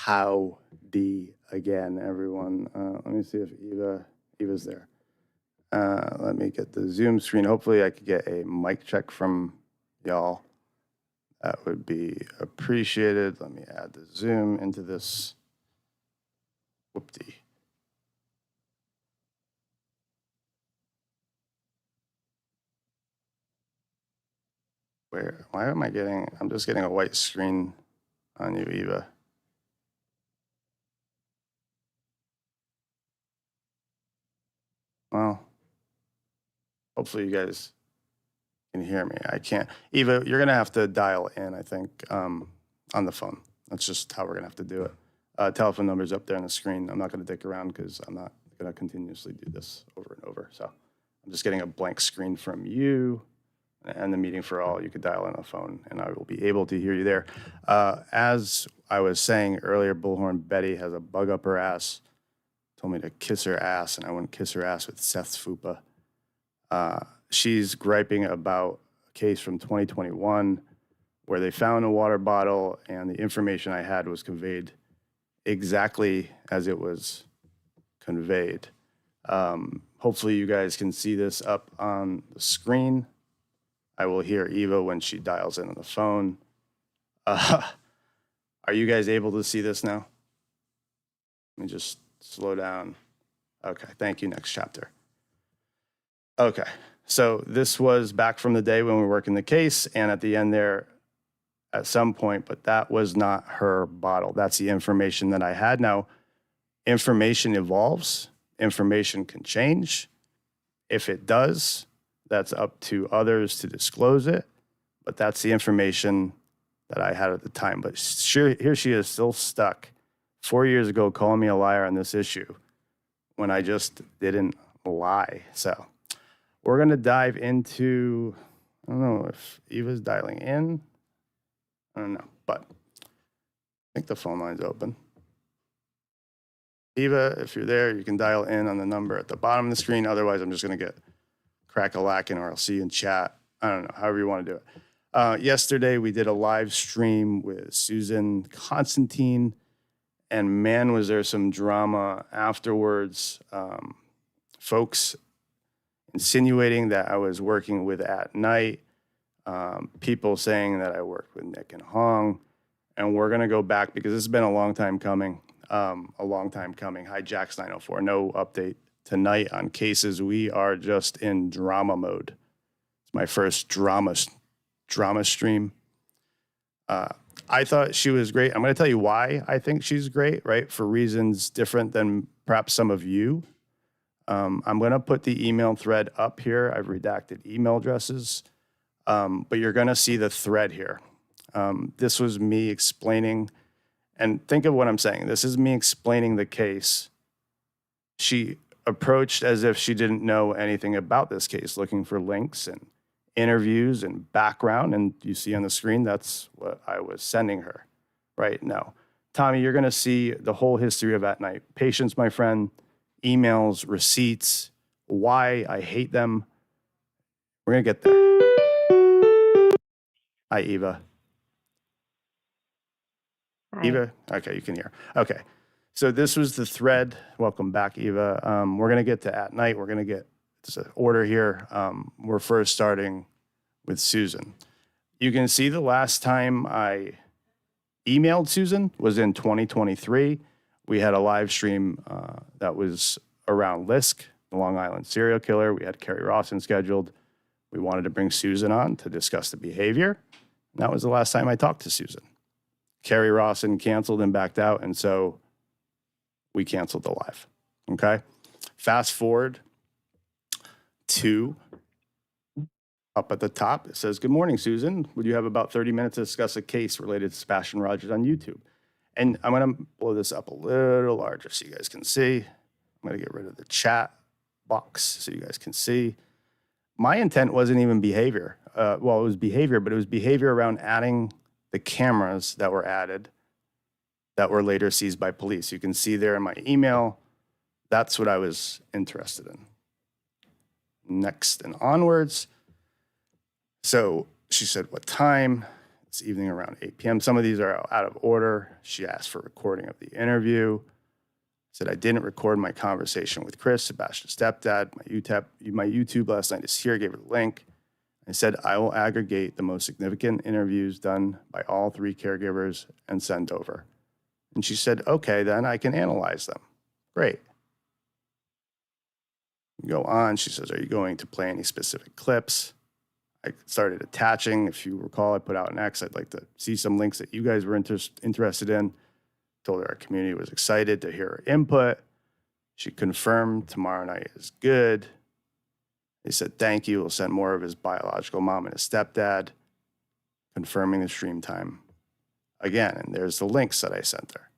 Howdy again, everyone. Let me see if Eva's there. Let me get the Zoom screen. Hopefully I could get a mic check from y'all. That would be appreciated. Let me add the Zoom into this. Whoopty. Why am I getting, I'm just getting a white screen on you, Eva. Well, hopefully you guys can hear me. I can't. Eva, you're going to have to dial in, I think, on the phone. That's just how we're going to have to do it. Telephone number's up there on the screen. I'm not going to dick around because I'm not going to continuously do this over and over. So I'm just getting a blank screen from you and the meeting for all. You could dial in on the phone, and I will be able to hear you there. As I was saying earlier, Bullhorn Betty has a bug up her ass. Told me to kiss her ass, and I wouldn't kiss her ass with Seth's fupa. She's griping about a case from 2021 where they found a water bottle, and the information I had was conveyed exactly as it was conveyed. Hopefully you guys can see this up on the screen. I will hear Eva when she dials in on the phone. Are you guys able to see this now? Let me just slow down. Okay, thank you. Next chapter. Okay, so this was back from the day when we were working the case, and at the end there, at some point, but that was not her bottle. That's the information that I had. Now, information evolves. Information can change. If it does, that's up to others to disclose it, but that's the information that I had at the time. But sure, here she is still stuck 4 years ago calling me a liar on this issue when I just didn't lie. So we're going to dive into, I don't know if Eva's dialing in. I don't know, but I think the phone line's open. Eva, if you're there, you can dial in on the number at the bottom of the screen. Otherwise, I'm just going to get crack-a-lacking, or I'll see you in chat. I don't know, however you want to do it. Yesterday, we did a live stream with Susan Constantine, and man, was there some drama afterwards. Folks insinuating that I was working with AtNight, people saying that I worked with Nick and Hong, and we're going to go back because this has been a long time coming. Hi, Jax 904. No update tonight on cases. We are just in drama mode. It's my first drama stream. I thought she was great. I'm going to tell you why I think she's great, right? For reasons different than perhaps some of you. I'm going to put the email thread up here. I've redacted email addresses, but you're going to see the thread here. This was me explaining, and think of what I'm saying. This is me explaining the case. She approached as if she didn't know anything about this case, looking for links and interviews and background. And you see on the screen, that's what I was sending her right now. Tommy, you're going to see the whole history of AtNight. Patience, my friend, emails, receipts, why I hate them. We're going to get there. Hi, Eva. Hi. Eva? Okay, you can hear. Okay. So this was the thread. Welcome back, Eva. We're going to get to AtNight. We're going to get to order here. We're first starting with Susan. You can see the last time I emailed Susan was in 2023. We had a live stream that was around Lisk, the Long Island serial killer. We had Kerry Rawson scheduled. We wanted to bring Susan on to discuss the behavior. And that was the last time I talked to Susan. Kerry Rawson canceled and backed out, and so we canceled the live, okay? Fast forward to up at the top. It says, good morning, Susan. Would you have about 30 minutes to discuss a case related to Sebastian Rogers on YouTube? And I'm going to blow this up a little larger so you guys can see. I'm going to get rid of the chat box so you guys can see. My intent wasn't even behavior. Well, it was behavior, but it was behavior around adding the cameras that were added that were later seized by police. You can see there in my email, that's what I was interested in. Next and onwards. So she said, what time? It's evening around 8 p.m. Some of these are out of order. She asked for a recording of the interview. Said, I didn't record my conversation with Chris, Sebastian's stepdad. My YouTube last night is here. Gave her the link. I said, I will aggregate the most significant interviews done by all 3 caregivers and send over. And she said, okay, then I can analyze them. Great. We go on. She says, are you going to play any specific clips? I started attaching. If you recall, I put out an X. I'd like to see some links that you guys were interested in. Told her our community was excited to hear her input. She confirmed tomorrow night is good. They said, thank you. We'll send more of his biological mom and his stepdad, confirming the stream time again. And there's the links that I sent her.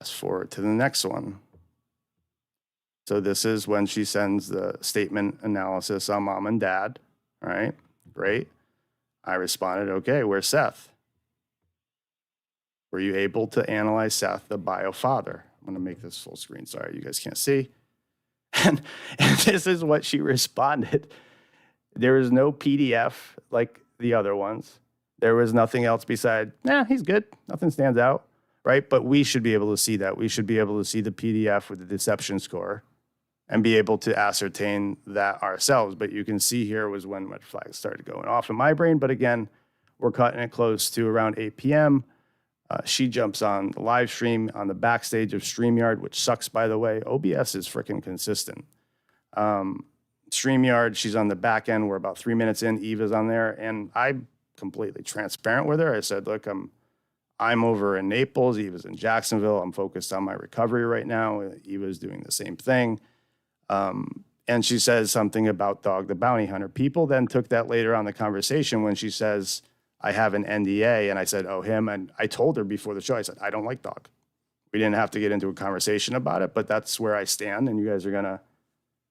Fast forward to the next one. So this is when she sends the statement analysis on mom and dad. All right, great. I responded, okay, where's Seth? Were you able to analyze Seth, the bio father? I'm going to make this full screen. Sorry, you guys can't see. And this is what she responded. There is no PDF like the other ones. There was nothing else beside, he's good. Nothing stands out, right? But we should be able to see that. We should be able to see the PDF with the deception score and be able to ascertain that ourselves. But you can see here was when red flags started going off in my brain. But again, we're cutting it close to around 8 p.m. She jumps on the live stream on the backstage of StreamYard, which sucks, by the way. OBS is freaking consistent. StreamYard, she's on the back end. We're about 3 minutes in. Eva's on there. And I'm completely transparent with her. I said, look, I'm over in Naples. Eva's in Jacksonville. I'm focused on my recovery right now. Eva's doing the same thing. And she says something about Dog the Bounty Hunter. People then took that later on in the conversation when she says, I have an NDA. And I said, oh, him. And I told her before the show, I said, I don't like Dog. We didn't have to get into a conversation about it, but that's where I stand. And you guys are going to.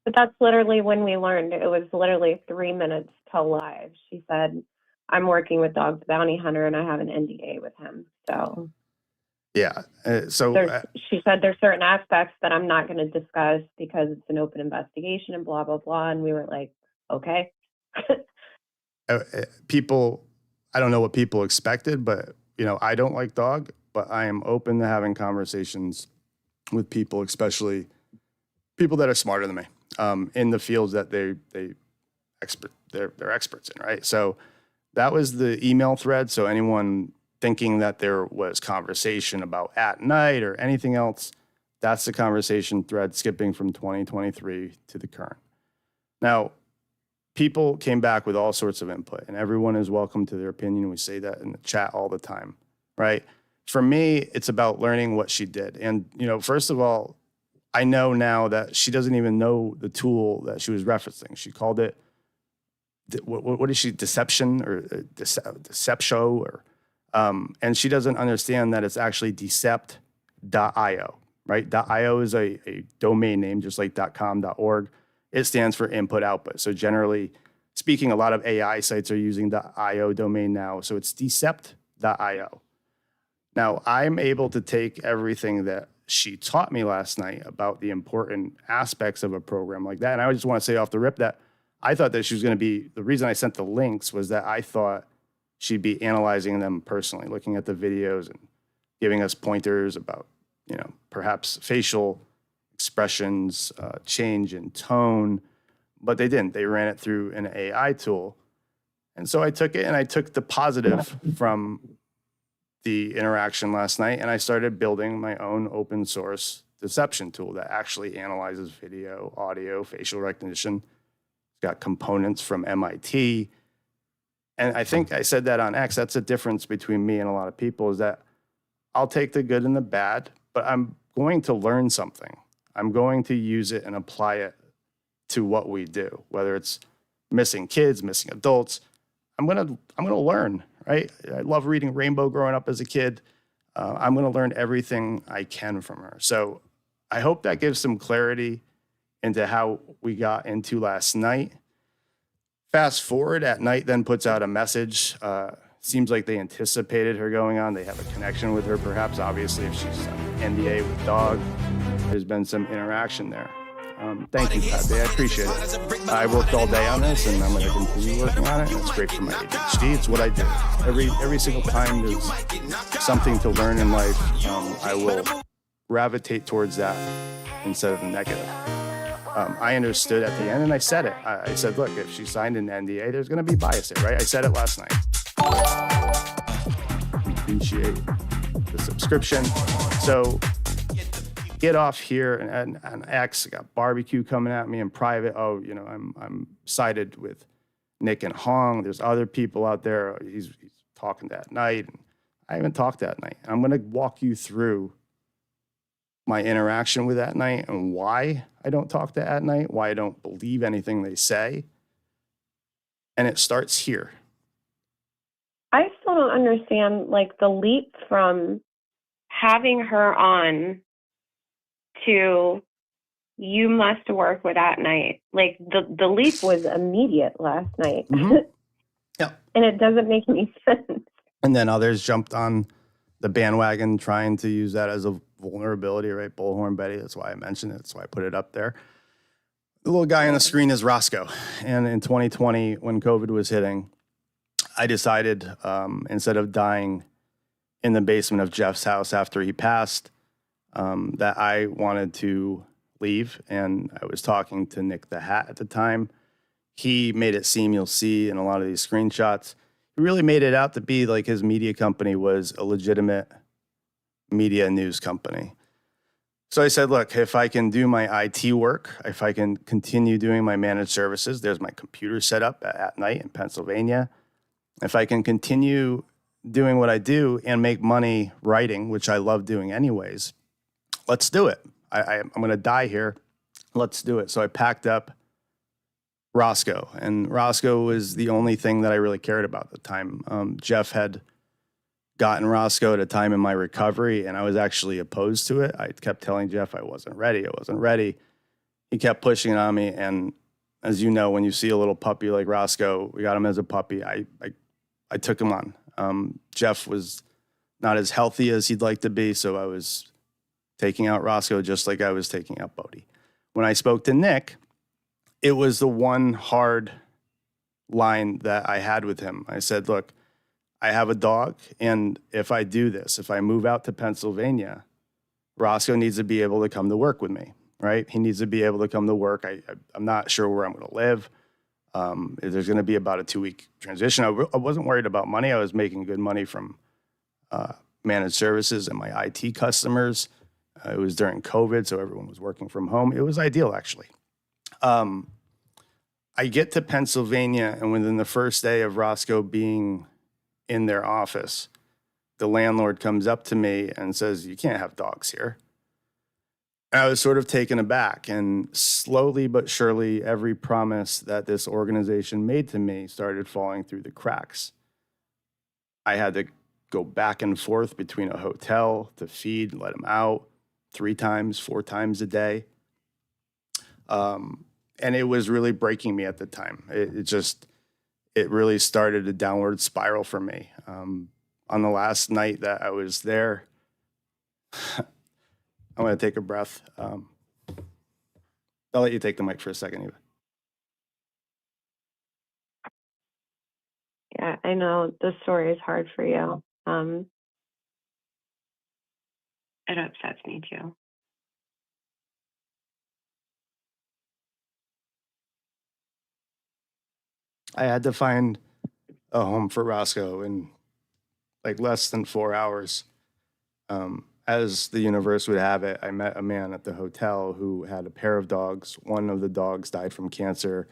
But that's literally when we learned. It was literally 3 minutes till live. She said, I'm working with Dog the Bounty Hunter and I have an NDA with him. So. Yeah. She said there's certain aspects that I'm not going to discuss because it's an open investigation and blah, blah, blah. And we were like, okay. People, I don't know what people expected, but, I don't like Dog, but I am open to having conversations with people, especially people that are smarter than me, in the fields that they're experts in, right? So that was the email thread. So anyone thinking that there was conversation about AtNight or anything else, that's the conversation thread skipping from 2023 to the current. Now, people came back with all sorts of input, and everyone is welcome to their opinion. We say that in the chat all the time, right? For me, it's about learning what she did. And, first of all, I know now that she doesn't even know the tool that she was referencing. She called it, what is she, deception or deceptio or, and she doesn't understand that it's actually decept.io, right? .io is a domain name, just like .com, .org. It stands for input output. So generally speaking, a lot of AI sites are using the .io domain now. So it's decept.io. Now, I'm able to take everything that she taught me last night about the important aspects of a program like that. And I just want to say off the rip that I thought that she was going to be, the reason I sent the links was that I thought she'd be analyzing them personally, looking at the videos and giving us pointers about, perhaps facial expressions, change in tone, but they didn't. They ran it through an AI tool. And so I took it and I took the positive from the interaction last night and I started building my own open source deception tool that actually analyzes video, audio, facial recognition. It's got components from MIT. And I think I said that on X. That's the difference between me and a lot of people is that I'll take the good and the bad, but I'm going to learn something. I'm going to use it and apply it to what we do, whether it's missing kids, missing adults. I'm gonna learn, right? I love reading Rainbow growing up as a kid. I'm gonna learn everything I can from her. So I hope that gives some clarity into how we got into last night. Fast forward, AtNight then puts out a message. Seems like they anticipated her going on. They have a connection with her, perhaps. Obviously, if she's on NDA with Dog, there's been some interaction there. Thank you, Pat. I appreciate it. I worked all day on this, and I'm going to continue working on it. And it's great for my ADHD. It's what I do. Every single time there's something to learn in life, I will gravitate towards that instead of the negative. I understood at the end, and I said it. I said, look, if she signed an NDA, there's going to be bias there, right? I said it last night. Appreciate the subscription. So get off here and X. I got barbecue coming at me in private. Oh, you know, I'm sided with Nick and Hong. There's other people out there. He's talking to AtNight. And I haven't talked to AtNight. I'm going to walk you through my interaction with AtNight and why I don't talk to AtNight, why I don't believe anything they say. And it starts here. I still don't understand, like, the leap from having her on to you must work with AtNight. Like, the leap was immediate last night. Mm-hmm. Yeah. And it doesn't make any sense. And then others jumped on the bandwagon trying to use that as a vulnerability, right? Bullhorn Betty, that's why I mentioned it. That's why I put it up there. The little guy on the screen is Roscoe. And in 2020, when COVID was hitting, I decided instead of dying in the basement of Jeff's house after he passed, that I wanted to leave. And I was talking to Nick the Hat at the time. He made it seem, you'll see in a lot of these screenshots, he really made it out to be like his media company was a legitimate media news company. So I said, look, if I can do my IT work, if I can continue doing my managed services, there's my computer set up at AtNight in Pennsylvania. If I can continue doing what I do and make money writing, which I love doing anyways, let's do it. I'm going to die here. Let's do it. So I packed up Roscoe, and Roscoe was the only thing that I really cared about at the time. Jeff had gotten Roscoe at a time in my recovery, and I was actually opposed to it. I kept telling Jeff I wasn't ready. He kept pushing it on me, and as you know, when you see a little puppy like Roscoe, we got him as a puppy, I took him on. Jeff was not as healthy as he'd like to be, so I was taking out Roscoe just like I was taking out Bodie. When I spoke to Nick, it was the one hard line that I had with him. I said, look, I have a dog, and if I do this, if I move out to Pennsylvania, Roscoe needs to be able to come to work with me, right? He needs to be able to come to work. I'm not sure where I'm going to live. There's going to be about a 2-week transition. I wasn't worried about money. I was making good money from managed services and my IT customers. It was during COVID, so everyone was working from home. It was ideal, actually. I get to Pennsylvania, and within the first day of Roscoe being in their office, the landlord comes up to me and says, you can't have dogs here. And I was sort of taken aback, and slowly but surely, every promise that this organization made to me started falling through the cracks. I had to go back and forth between a hotel to feed, let them out 3 times, 4 times a day. And it was really breaking me at the time. It really started a downward spiral for me. On the last night that I was there, I'm going to take a breath. I'll let you take the mic for a second, Eva. Yeah, I know the story is hard for you. It upsets me too. I had to find a home for Roscoe in like less than 4 hours. As the universe would have it, I met a man at the hotel who had a pair of dogs. One of the dogs died from cancer,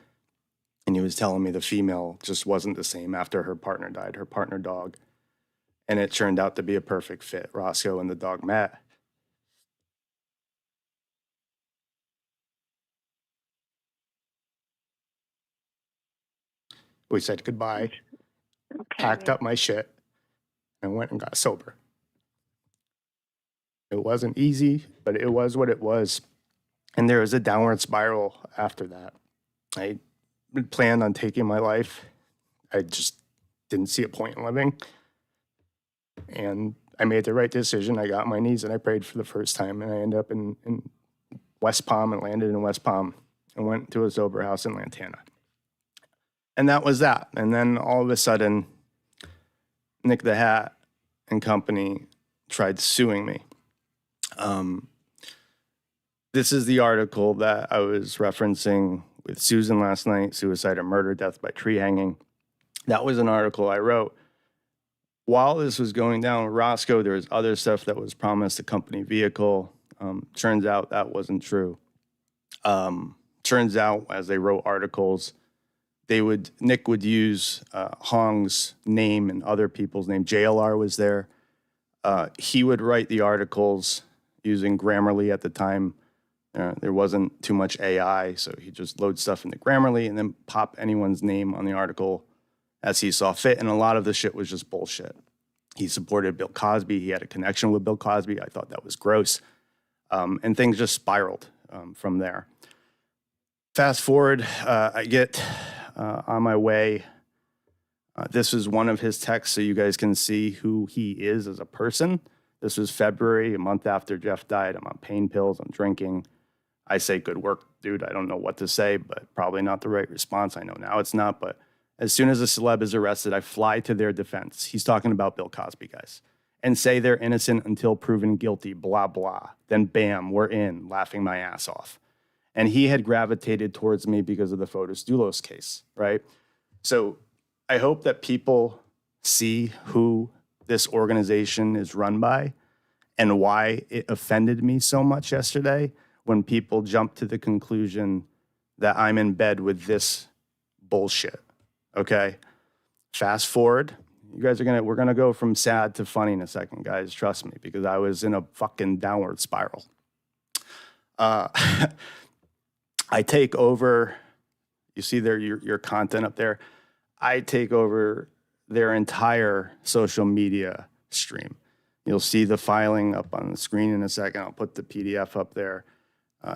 and he was telling me the female just wasn't the same after her partner died, her partner dog. And it turned out to be a perfect fit. Roscoe and the dog met. We said goodbye, Okay. packed up my shit, and went and got sober. It wasn't easy, but it was what it was. And there was a downward spiral after that. I planned on taking my life. I just didn't see a point in living. And I made the right decision. I got on my knees and I prayed for the first time, and I ended up in West Palm and landed in West Palm and went to a sober house in Lantana. And that was that. And then all of a sudden, Nick the Hat and company tried suing me. This is the article that I was referencing with Susan last night, Suicide or Murder, Death by Tree Hanging. That was an article I wrote. While this was going down with Roscoe, there was other stuff that was promised, a company vehicle. Turns out that wasn't true. Turns out, as they wrote articles, Nick would use Hong's name and other people's name. JLR was there. He would write the articles using Grammarly at the time. There wasn't too much AI, so he just load stuff into Grammarly and then pop anyone's name on the article as he saw fit. And a lot of the shit was just bullshit. He supported Bill Cosby. He had a connection with Bill Cosby. I thought that was gross. And things just spiraled from there. Fast forward, I get on my way. This is one of his texts, so you guys can see who he is as a person. This was February, a month after Jeff died. I'm on pain pills. I'm drinking. I say, good work, dude. I don't know what to say, but probably not the right response. I know now it's not, but as soon as a celeb is arrested, I fly to their defense. He's talking about Bill Cosby, guys. And say they're innocent until proven guilty, blah, blah. Then bam, we're in, laughing my ass off. And he had gravitated towards me because of the Fotis Doulos case, right? So I hope that people see who this organization is run by and why it offended me so much yesterday when people jump to the conclusion that I'm in bed with this bullshit, okay? Fast forward. We're gonna go from sad to funny in a second, guys. Trust me, because I was in a fucking downward spiral. I take over, you see there your content up there. I take over their entire social media stream. You'll see the filing up on the screen in a second. I'll put the PDF up there.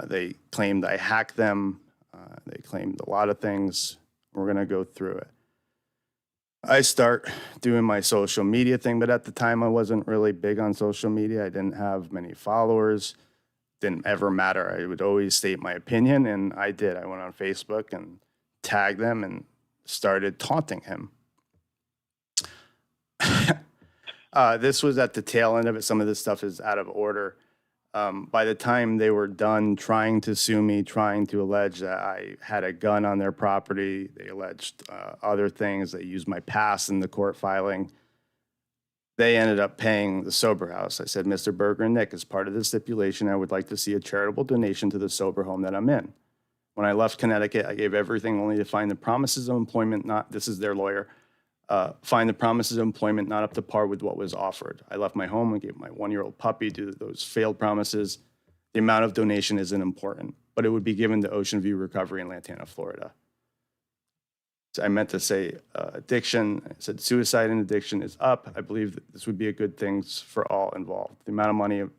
They claimed I hacked them. They claimed a lot of things. We're gonna go through it. I start doing my social media thing, but at the time I wasn't really big on social media. I didn't have many followers. Didn't ever matter. I would always state my opinion, and I did. I went on Facebook and tagged them and started taunting him. This was at the tail end of it. Some of this stuff is out of order. By the time they were done trying to sue me, trying to allege that I had a gun on their property, they alleged other things. They used my past in the court filing. They ended up paying the sober house. I said, Mr. Berger and Nick, as part of the stipulation, I would like to see a charitable donation to the sober home that I'm in. When I left Connecticut, I gave everything only to find the promises of employment, this is their lawyer, find the promises of employment not up to par with what was offered. I left my home and gave my one-year-old puppy to those failed promises. The amount of donation isn't important, but it would be given to Ocean View Recovery in Lantana, Florida. So I meant to say addiction. I said suicide and addiction is up. I believe that this would be a good thing for all involved. The amount of money of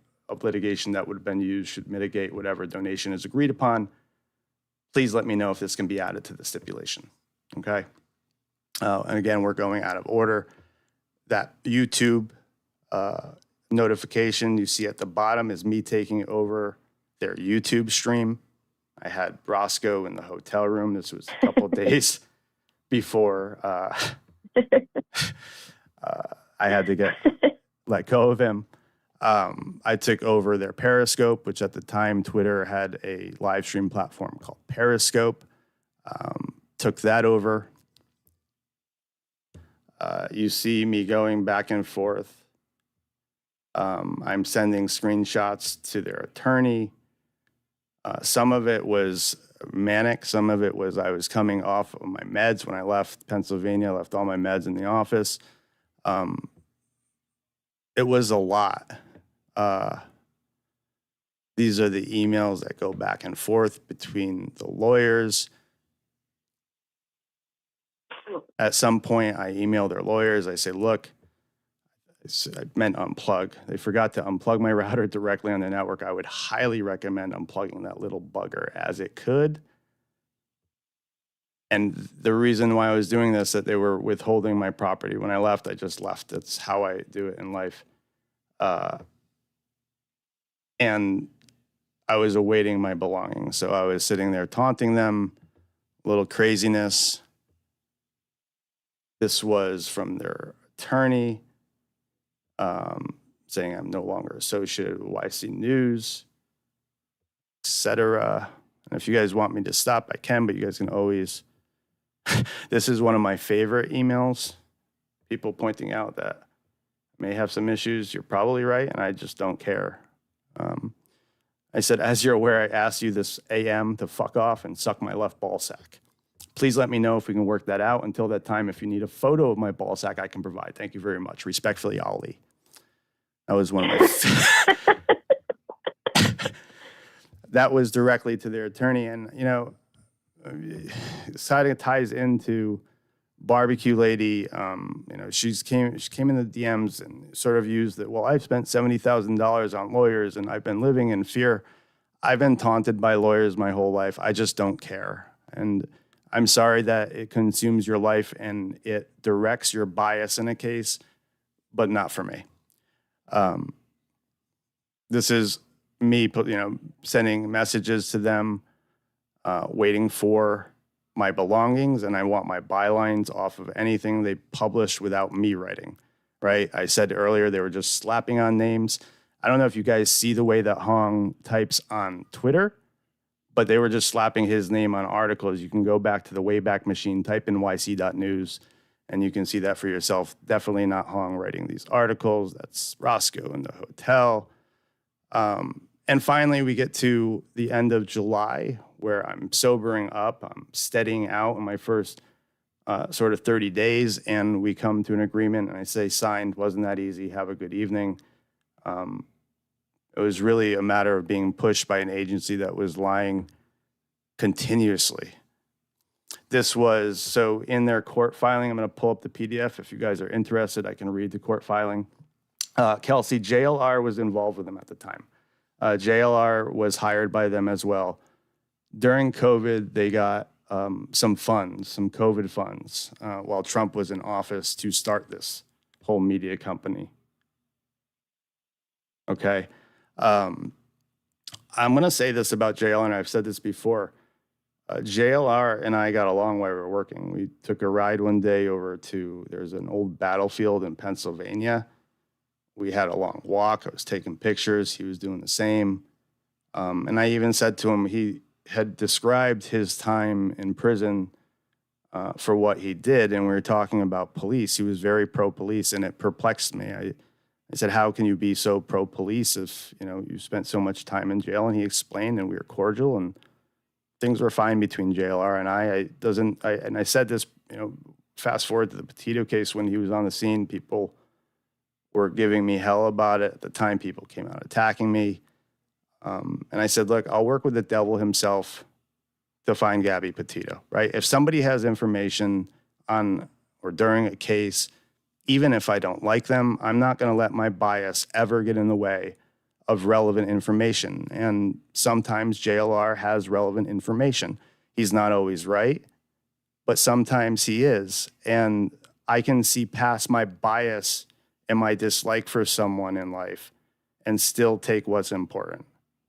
litigation that would have been used should mitigate whatever donation is agreed upon. Please let me know if this can be added to the stipulation, okay? And again, we're going out of order. That YouTube notification you see at the bottom is me taking over their YouTube stream. I had Roscoe in the hotel room. This was a couple days before I had to let go of him. I took over their Periscope, which at the time Twitter had a live stream platform called Periscope. Took that over. You see me going back and forth. I'm sending screenshots to their attorney. Some of it was manic. Some of it was I was coming off of my meds when I left Pennsylvania. I left all my meds in the office. It was a lot. These are the emails that go back and forth between the lawyers. At some point, I email their lawyers. I say, look, I meant unplug. They forgot to unplug my router directly on the network. I would highly recommend unplugging that little bugger as it could. And the reason why I was doing this, that they were withholding my property. When I left, I just left. That's how I do it in life. And I was awaiting my belongings. So I was sitting there taunting them, a little craziness. This was from their attorney, saying I'm no longer associated with YC News, etc. And if you guys want me to stop, I can, but you guys can always. This is one of my favorite emails. People pointing out that I may have some issues. You're probably right, and I just don't care. I said, as you're aware, I asked you this AM to fuck off and suck my left ball sack. Please let me know if we can work that out. Until that time, if you need a photo of my ball sack, I can provide. Thank you very much. Respectfully, Ali. That was one of my. That was directly to their attorney, and it ties into barbecue lady. She came in the DMs and sort of used that. Well, I've spent $70,000 on lawyers, and I've been living in fear. I've been taunted by lawyers my whole life. I just don't care, and I'm sorry that it consumes your life and it directs your bias in a case, but not for me. This is me, sending messages to them, waiting for my belongings, and I want my bylines off of anything they publish without me writing, right? I said earlier they were just slapping on names. I don't know if you guys see the way that Hong types on Twitter, but they were just slapping his name on articles. You can go back to the Wayback Machine, type in yc.news, and you can see that for yourself. Definitely not Hong writing these articles. That's Roscoe in the hotel. And finally, we get to the end of July, where I'm sobering up. I'm steadying out in my first sort of 30 days, and we come to an agreement, and I say, signed, wasn't that easy, have a good evening. It was really a matter of being pushed by an agency that was lying continuously. This was, so in their court filing, I'm going to pull up the PDF. If you guys are interested, I can read the court filing. Kelsey, JLR was involved with them at the time. JLR was hired by them as well. During COVID, they got some funds, some COVID funds, while Trump was in office to start this whole media company. Okay. I'm going to say this about JLR, and I've said this before. JLR and I got along while we were working. We took a ride one day over to, there's an old battlefield in Pennsylvania. We had a long walk. I was taking pictures. He was doing the same. And I even said to him, he had described his time in prison for what he did. And we were talking about police. He was very pro-police, and it perplexed me. I said, how can you be so pro-police if, you spent so much time in jail? And he explained, and we were cordial, and things were fine between JLR and I. And I said this, fast forward to the Petito case, when he was on the scene, people were giving me hell about it. At the time, people came out attacking me. And I said, look, I'll work with the devil himself to find Gabby Petito, right? If somebody has information on or during a case, even if I don't like them, I'm not going to let my bias ever get in the way of relevant information. And sometimes JLR has relevant information. He's not always right, but sometimes he is. And I can see past my bias and my dislike for someone in life and still take what's important.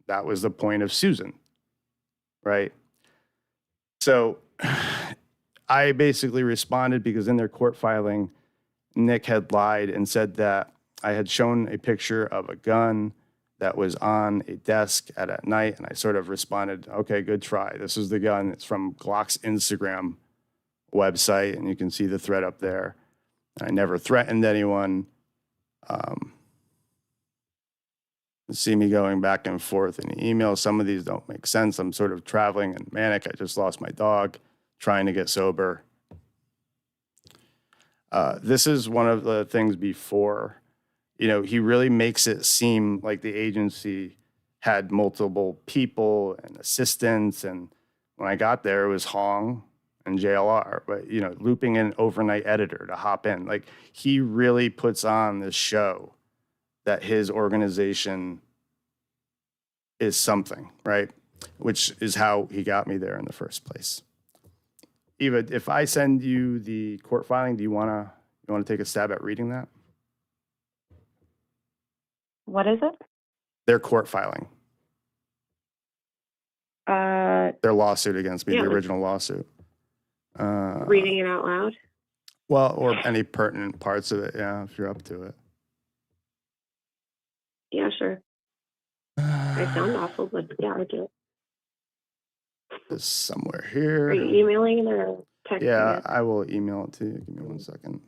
That was the point of Susan, right? So I basically responded because in their court filing, Nick had lied and said that I had shown a picture of a gun that was on a desk at AtNight, and I sort of responded, okay, good try. This is the gun. It's from Glock's Instagram website, and you can see the thread up there. I never threatened anyone. See me going back and forth in emails. Some of these don't make sense. I'm sort of traveling and manic. I just lost my dog, trying to get sober. This is one of the things before, he really makes it seem like the agency had multiple people and assistants. And when I got there, it was Hong and JLR, but, looping in an overnight editor to hop in. Like, he really puts on this show that his organization is something, right? Which is how he got me there in the first place. Eva, if I send you the court filing, do you want to take a stab at reading that? What is it? Their court filing. Their lawsuit against me, Yeah. the original lawsuit. Reading it out loud? Well, or any pertinent parts of it, yeah, if you're up to it. Yeah, sure. I sound awful, but yeah, I do. It's somewhere Are here. you emailing it or texting Yeah, it? I will email it to you. Give me 1 second.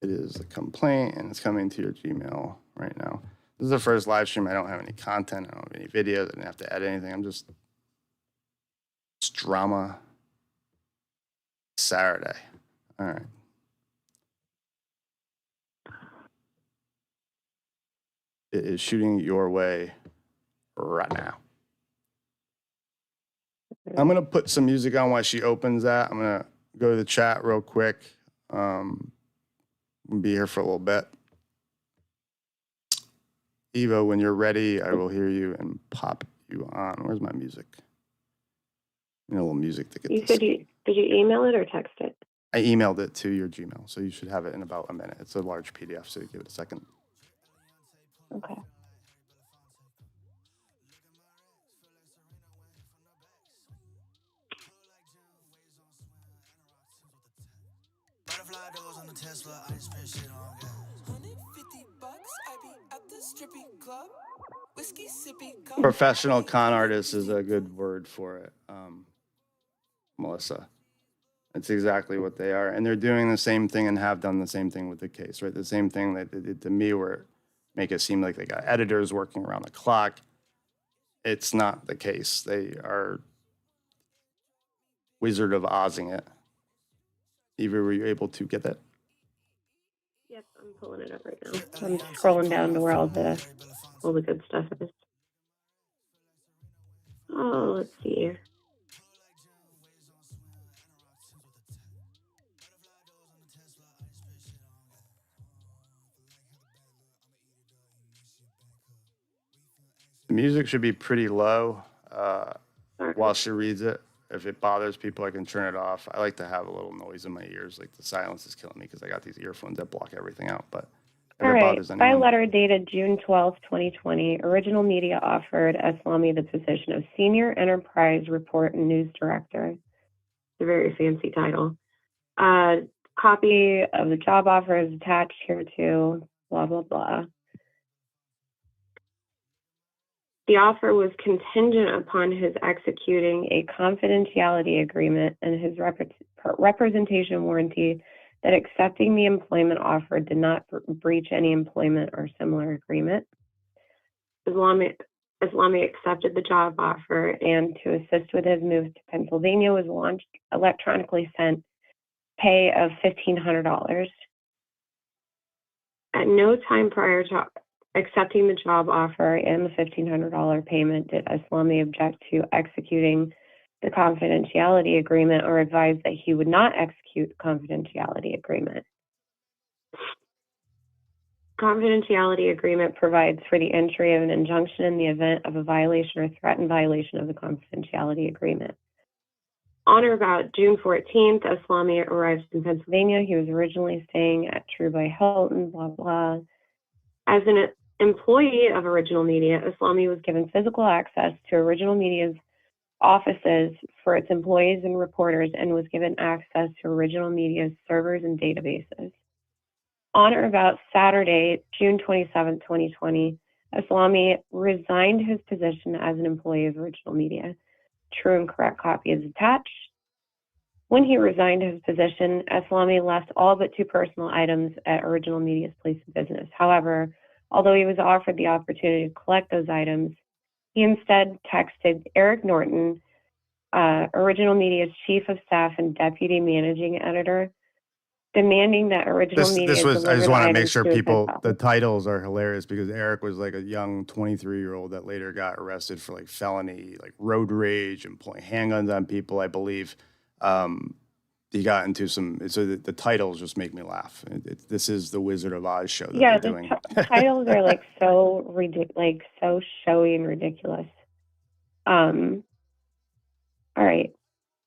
It is a complaint, and it's coming to your Gmail right now. This is the first live stream. I don't have any content. I don't have any videos. I didn't have to edit anything. It's drama. Saturday. All right. It is shooting your way right now. I'm going to put some music on while she opens that. I'm going to go to the chat real quick. We'll be here for a little bit. Evo, when you're ready, I will hear you and pop you on. Where's my music? A little music to get You this. said did you email it or text it? I emailed it to your Gmail, so you should have it in about a minute. It's a large PDF, so give it a second. Okay. Professional con artist is a good word for it, Melissa. It's exactly what they are. And they're doing the same thing and have done the same thing with the case, right? The same thing that they did to me, where make it seem like they got editors working around the clock. It's not the case. They are Wizard of Ozing it. Eva, were you able to get that? Yep, I'm pulling it up right now. I'm scrolling down to where all the good stuff is. Oh, let's see here. The music should be pretty low while she reads it. If it bothers people, I can turn it off. I like to have a little noise in my ears. Like the silence is killing me because I got these earphones that block everything out. But if it bothers anyone. By letter dated June 12th, 2020, Original Media offered Eslami the position of Senior Enterprise Report and News Director. It's a very fancy title. Copy of the job offer is attached here too, blah, blah, blah. The offer was contingent upon his executing a confidentiality agreement and his representation warranty that accepting the employment offer did not breach any employment or similar agreement. Islami accepted the job offer, and to assist with his move to Pennsylvania was electronically sent pay of $1,500. At no time prior to accepting the job offer and the $1,500 payment did Eslami object to executing the confidentiality agreement or advise that he would not execute the confidentiality agreement. Confidentiality agreement provides for the entry of an injunction in the event of a violation or threatened violation of the confidentiality agreement. On or about June 14th, Eslami arrived in Pennsylvania. He was originally staying at True by Hilton, blah, blah. As an employee of Original Media, Eslami was given physical access to Original Media's offices for its employees and reporters and was given access to Original Media's servers and databases. On or about Saturday, June 27, 2020, Eslami resigned his position as an employee of Original Media. True and correct copy is attached. When he resigned his position, Eslami left all but 2 personal items at Original Media's place of business. However, although he was offered the opportunity to collect those items, he instead texted Eric Norton, Original Media's chief of staff and deputy managing editor, demanding that Original Media deliver I just want to make items sure to his people, hotel. the titles are hilarious because Eric was like a young 23-year-old that later got arrested for like felony, like road rage and pointing handguns on people, I believe. He got into some, so the titles just make me laugh. This is the Wizard of Oz show that they're doing. The titles are like so showy and ridiculous. All right.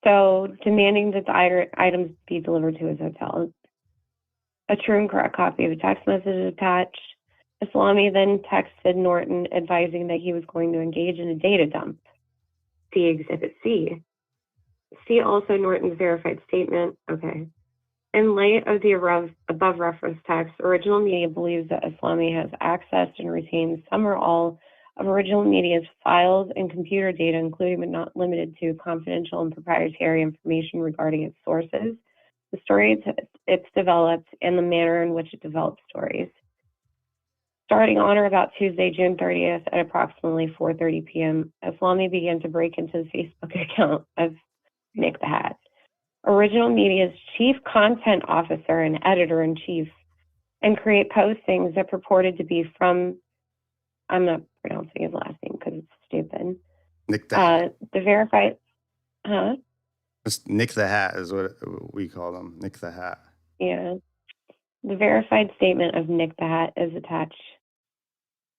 So demanding that the items be delivered to his hotel. A true and correct copy of a text message is attached. Eslami then texted Norton advising that he was going to engage in a data dump. See Exhibit C. See also Norton's verified statement. Okay. In light of the above reference text, Original Media believes that Islami has accessed and retained some or all of Original Media's files and computer data, including but not limited to confidential and proprietary information regarding its sources, the stories it's developed, and the manner in which it develops stories. Starting on or about Tuesday, June 30th at approximately 4:30 p.m., Islami began to break into the Facebook account of Nick the Hat, Original Media's chief content officer and editor-in-chief, and create postings that purported to be from, I'm not pronouncing his last name because it's stupid. Nick the Hat. The verified, huh? Just Nick the Hat is what we call them. Nick the Hat. Yeah. The verified statement of Nick the Hat is attached.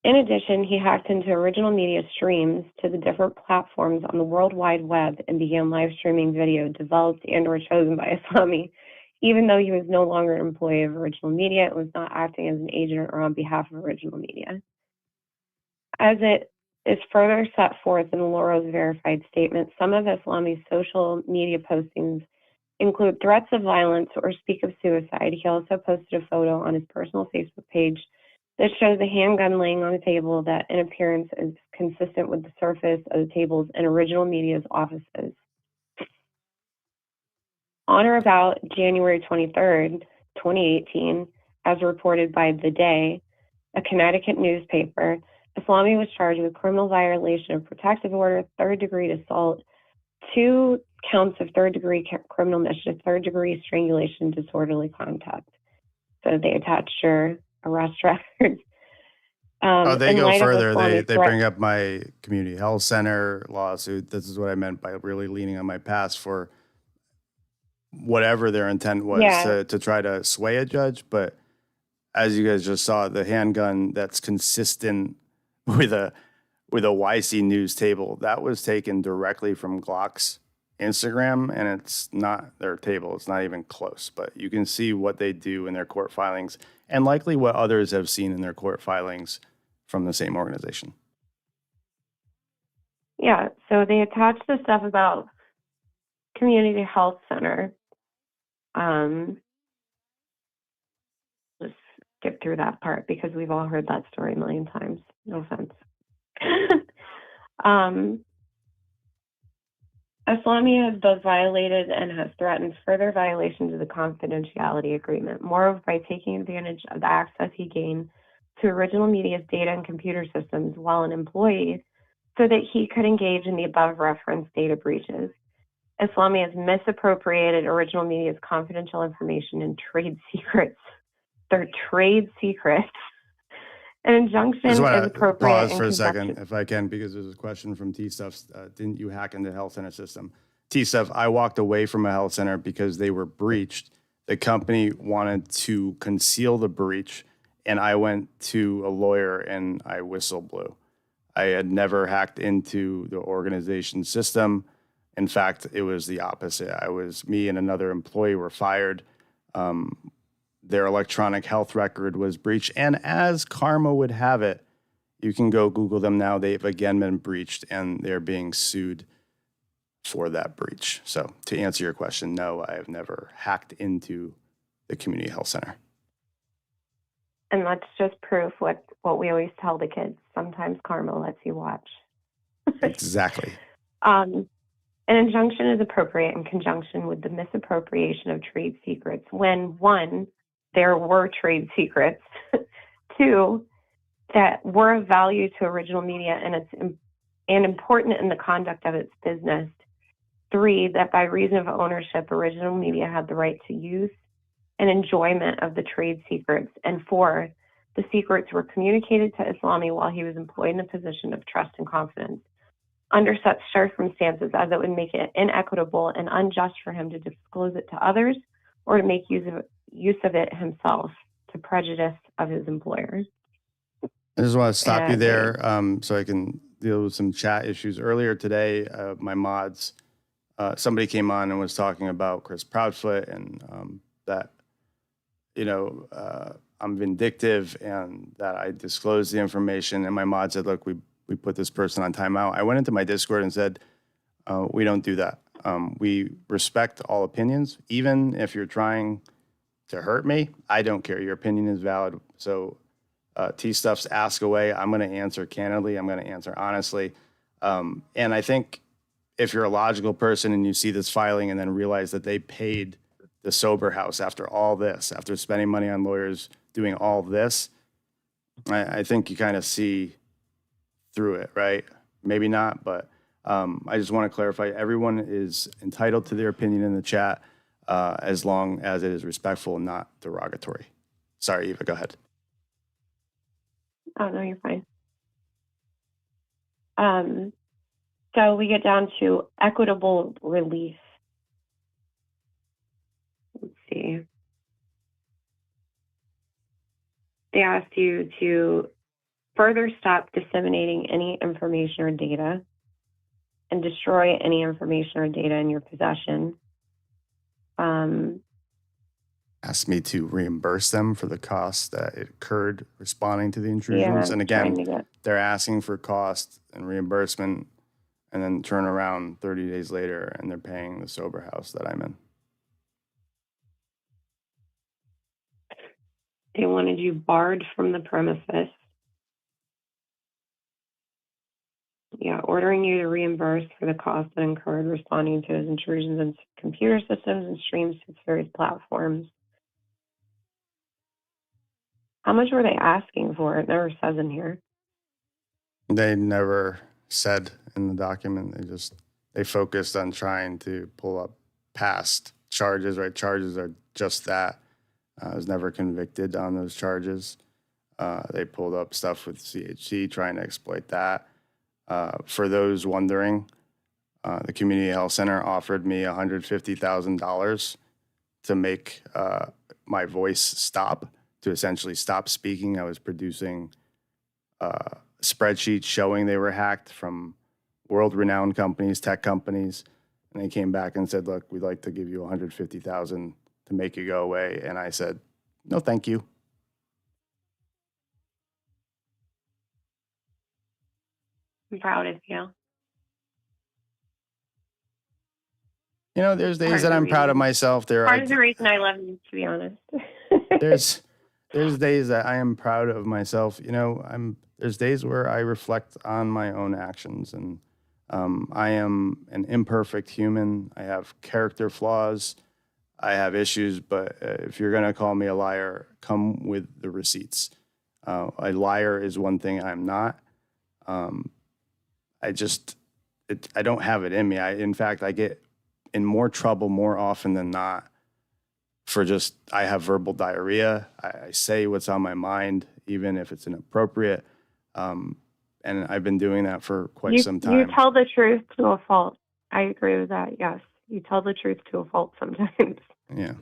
In addition, he hacked into Original Media streams to the different platforms on the World Wide Web and began live streaming video developed and or chosen by Islami, even though he was no longer an employee of Original Media and was not acting as an agent or on behalf of Original Media. As it is further set forth in Laura's verified statement, some of Islami's social media postings include threats of violence or speak of suicide. He also posted a photo on his personal Facebook page that shows a handgun laying on a table that in appearance is consistent with the surface of the tables in Original Media's offices. On or about January 23rd, 2018, as reported by The Day, a Connecticut newspaper, Islami was charged with criminal violation of protective order, third-degree assault, 2 counts of third-degree criminal mischief, third-degree strangulation, disorderly conduct. So they attached your arrest records. They go further. They bring up my community health center lawsuit. This is what I meant by really leaning on my past for whatever their intent was to try to sway a judge. But as you guys just saw, the handgun that's consistent with a YC News table, that was taken directly from Glock's Instagram, and it's not their table. It's not even close, but you can see what they do in their court filings and likely what others have seen in their court filings from the same organization. Yeah, so they attached the stuff about community health center. Just skip through that part because we've all heard that story a million times. No offense. Islami has both violated and has threatened further violations of the confidentiality agreement. Moreover, by taking advantage of the access he gained to Original Media's data and computer systems while an employee so that he could engage in the above referenced data breaches. Islami has misappropriated Original Media's confidential information and trade secrets. They're trade secrets. An injunction is appropriate. Pause for a second, if I can, because there's a question from T-Stuff. Didn't you hack into the health center system? T-Stuff, I walked away from a health center because they were breached. The company wanted to conceal the breach, and I went to a lawyer and I whistle blew. I had never hacked into the organization system. In fact, it was the opposite. Me and another employee were fired. Their electronic health record was breached. And as karma would have it, you can go Google them now. They've again been breached and they're being sued for that breach. So to answer your question, no, I have never hacked into the community health center. And that's just proof what we always tell the kids. Sometimes karma lets you watch. Exactly. An injunction is appropriate in conjunction with the misappropriation of trade secrets when, 1, there were trade secrets, 2, that were of value to Original Media and important in the conduct of its business, 3, that by reason of ownership, Original Media had the right to use and enjoyment of the trade secrets, and 4, the secrets were communicated to Islami while he was employed in a position of trust and confidence. Under such circumstances as it would make it inequitable and unjust for him to disclose it to others or to make use of it himself to prejudice of his employer. I just want to stop you there so I can deal with some chat issues. Earlier today, my mods, somebody came on and was talking about Chris Proudfoot and that, I'm vindictive and that I disclosed the information. And my mod said, look, we put this person on timeout. I went into my Discord and said, We don't do that. We respect all opinions, even if you're trying to hurt me. I don't care. Your opinion is valid. So T Stuff's ask away. I'm going to answer candidly. I'm going to answer honestly. And I think if you're a logical person and you see this filing and then realize that they paid the sober house after all this, after spending money on lawyers, doing all this, I think you kind of see through it, right? Maybe not, but I just want to clarify, everyone is entitled to their opinion in the chat as long as it is respectful and not derogatory. Sorry, Eva, go ahead. Oh, no, you're fine. So we get down to equitable relief. Let's see. They asked you to further stop disseminating any information or data and destroy any information or data in your possession. Asked me to reimburse them for the costs that it incurred responding to the intrusions. Yeah, And again, they're asking for cost and reimbursement and then turn around 30 days later and they're paying the sober house that I'm in. They wanted you barred from the premises. Yeah, ordering you to reimburse for the cost that incurred responding to his intrusions into computer systems and streams to its various platforms. How much were they asking for? It never says in here. They never said in the document. They focused on trying to pull up past charges, right? Charges are just that. I was never convicted on those charges. They pulled up stuff with CHC trying to exploit that. For those wondering, the Community Health Center offered me $150,000 to make my voice stop, to essentially stop speaking. I was producing spreadsheets showing they were hacked from world-renowned companies, tech companies, and they came back and said, "Look, we'd like to give you $150,000 to make you go away." And I said, "No, thank you." I'm proud of you. You know, there's days that I'm proud of myself. Part of the reason I love you, to be honest. There's days that I am proud of myself. You know, there's days where I reflect on my own actions, and I am an imperfect human. I have character flaws. I have issues, but if you're gonna call me a liar, come with the receipts. A liar is one thing I'm not. I don't have it in me. In fact, I get in more trouble more often than not for I have verbal diarrhea. I say what's on my mind, even if it's inappropriate. And I've been doing that for quite some time. You tell the truth to a fault. I agree with that, yes. You tell the truth to a fault sometimes. Yeah.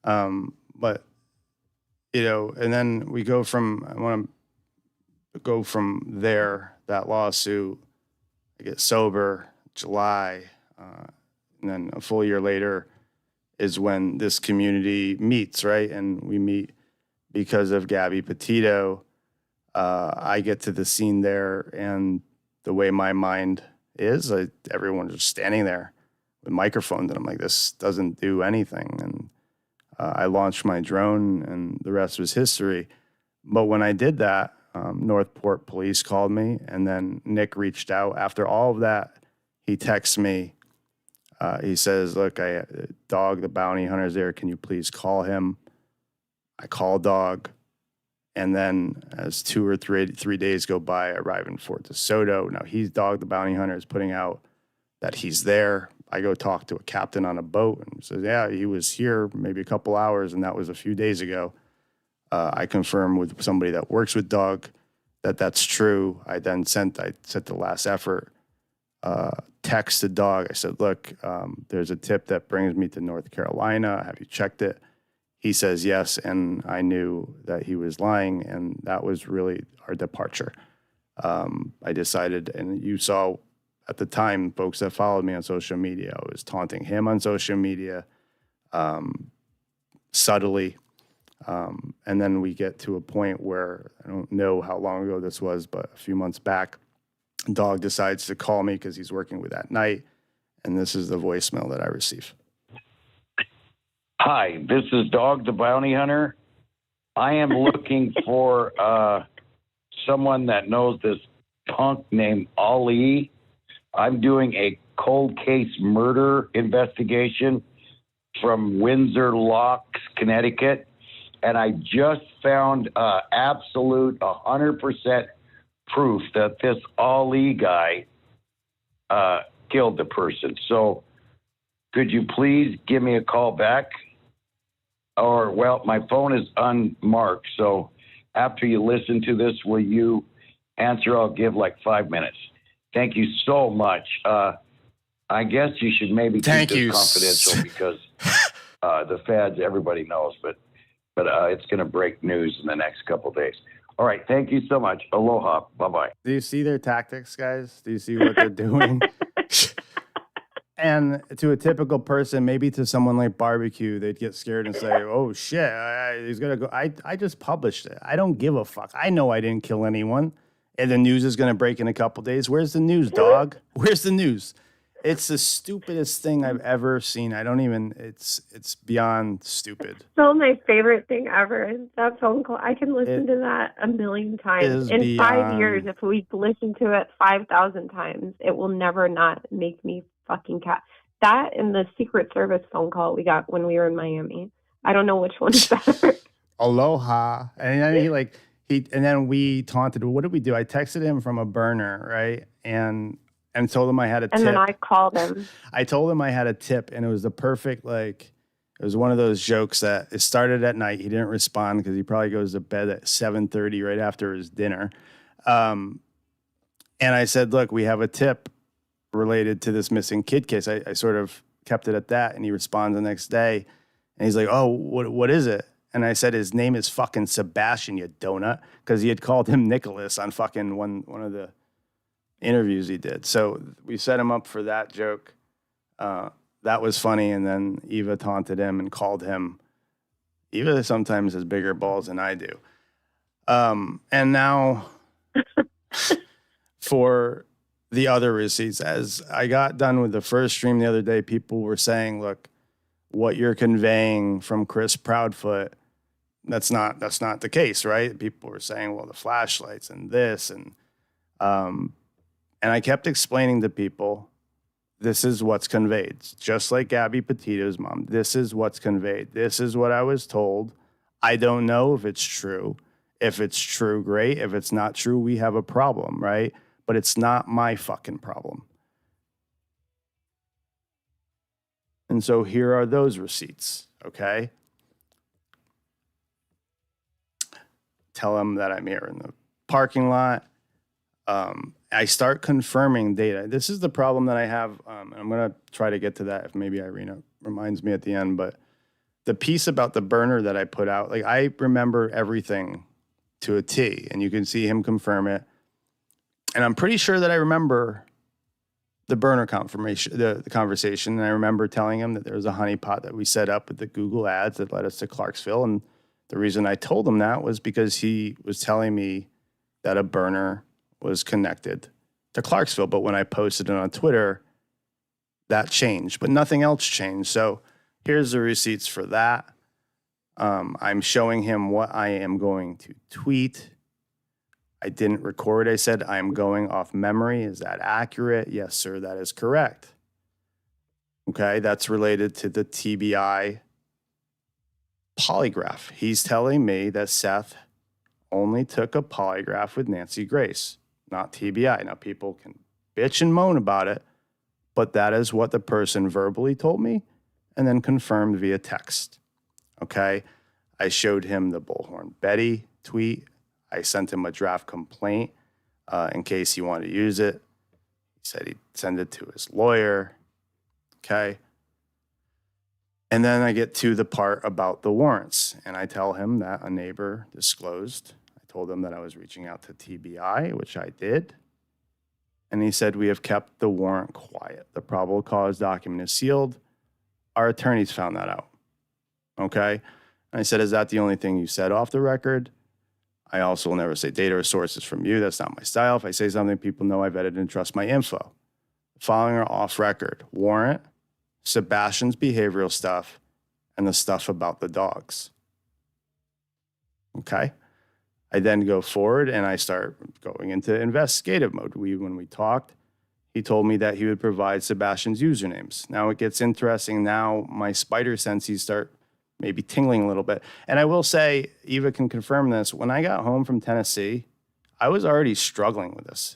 But, you know, and then I want to go from there, that lawsuit. I get sober July, and then a full year later is when this community meets, right? And we meet because of Gabby Petito. I get to the scene there, and the way my mind is, everyone's just standing there with microphones, and I'm like, this doesn't do anything. And I launched my drone, and the rest was history. But when I did that, Northport police called me, and then Nick reached out. After all of that, he texts me. He says, "Look, Dog, the bounty hunter's there. Can you please call him?" I call Dog, and then as 2 or 3 days go by, I arrive in Fort DeSoto. Now Dog, the bounty hunter, is putting out that he's there. I go talk to a captain on a boat, and he says, "Yeah, he was here maybe a couple hours, and that was a few days ago." I confirm with somebody that works with Dog that that's true. I sent the last effort text to Dog. I said, "Look, there's a tip that brings me to North Carolina. Have you checked it?" He says yes, and I knew that he was lying, and that was really our departure. I decided, and you saw at the time, folks that followed me on social media, I was taunting him on social media subtly. And then we get to a point where, I don't know how long ago this was, but a few months back, Dog decides to call me because he's working with AtNight. And this is the voicemail that I receive. Hi, this is Dog the Bounty Hunter. I am looking for someone that knows this punk named Ali. I'm doing a cold case murder investigation from Windsor Locks, Connecticut, and I just found absolute 100% proof that this Ali guy killed the person. So could you please give me a call back? Or, well, my phone is unmarked, so after you listen to this, will you answer? I'll give like 5 minutes. Thank you so much. I guess you should maybe keep this confidential because the feds, everybody knows, but it's going to break news in the next couple of days. All right, thank you so much. Aloha. Bye-bye. Do you see their tactics, guys? Do you see what they're doing? And to a typical person, maybe to someone like Barbecue, they'd get scared and say, oh, shit, he's going to go. I just published it. I don't give a fuck. I know I didn't kill anyone. And the news is going to break in a couple days. Where's the news, dog? Where's the news? It's the stupidest thing I've ever seen. I don't even, it's beyond stupid. Still my favorite thing ever is that phone call. I can listen to that a million times. In 5 years, if we listen to it 5,000 times, it will never not make me fucking cat. That and the Secret Service phone call we got when we were in Miami. I don't know which one's better. Aloha. And then and then we taunted. What did we do? I texted him from a burner, right? And told him I had a tip. And then I called him. I told him I had a tip, and it was the perfect, it was one of those jokes that it started at night. He didn't respond because he probably goes to bed at 7:30 right after his dinner. And I said, look, we have a tip related to this missing kid case. I sort of kept it at that, and he responds the next day, and he's like, oh, what is it? And I said, his name is fucking Sebastian, you donut, because he had called him Nicholas on fucking one of the interviews he did. So we set him up for that joke. That was funny, and then Eva taunted him and called him. Eva sometimes has bigger balls than I do. And now for the other receipts, as I got done with the first stream the other day, people were saying, look, what you're conveying from Chris Proudfoot, that's not the case, right? People were saying, well, the flashlights and this, and I kept explaining to people, this is what's conveyed. Just like Gabby Petito's mom, this is what's conveyed. This is what I was told. I don't know if it's true. If it's true, great. If it's not true, we have a problem, right? But it's not my fucking problem. And so here are those receipts, okay? Tell them that I'm here in the parking lot. I start confirming data. This is the problem that I have, and I'm going to try to get to that if maybe Irina reminds me at the end, but the piece about the burner that I put out, I remember everything to a T, and you can see him confirm it. And I'm pretty sure that I remember the burner confirmation, the conversation. And I remember telling him that there was a honeypot that we set up with the Google ads that led us to Clarksville. And the reason I told him that was because he was telling me that a burner was connected to Clarksville. But when I posted it on Twitter, that changed, but nothing else changed. So here's the receipts for that. I'm showing him what I am going to tweet. I didn't record. I said, I'm going off memory. Is that accurate? Yes, sir, that is correct. Okay, that's related to the TBI polygraph. He's telling me that Seth only took a polygraph with Nancy Grace, not TBI. Now, people can bitch and moan about it, but that is what the person verbally told me and then confirmed via text. Okay, I showed him the Bullhorn Betty tweet. I sent him a draft complaint in case he wanted to use it. He said he'd send it to his lawyer. Okay. And then I get to the part about the warrants, and I tell him that a neighbor disclosed. I told him that I was reaching out to TBI, which I did. And he said, we have kept the warrant quiet. The probable cause document is sealed. Our attorneys found that out. Okay. And I said, is that the only thing you said off the record? I also will never say data or sources from you. That's not my style. If I say something, people know I vetted and trust my info. following are off record: warrant, Sebastian's behavioral stuff, and the stuff about the dogs. Okay. I then go forward and I start going into investigative mode. When we talked, he told me that he would provide Sebastian's usernames. Now it gets interesting. Now my spider senses start maybe tingling a little bit. And I will say, Eva can confirm this. When I got home from Tennessee, I was already struggling with this.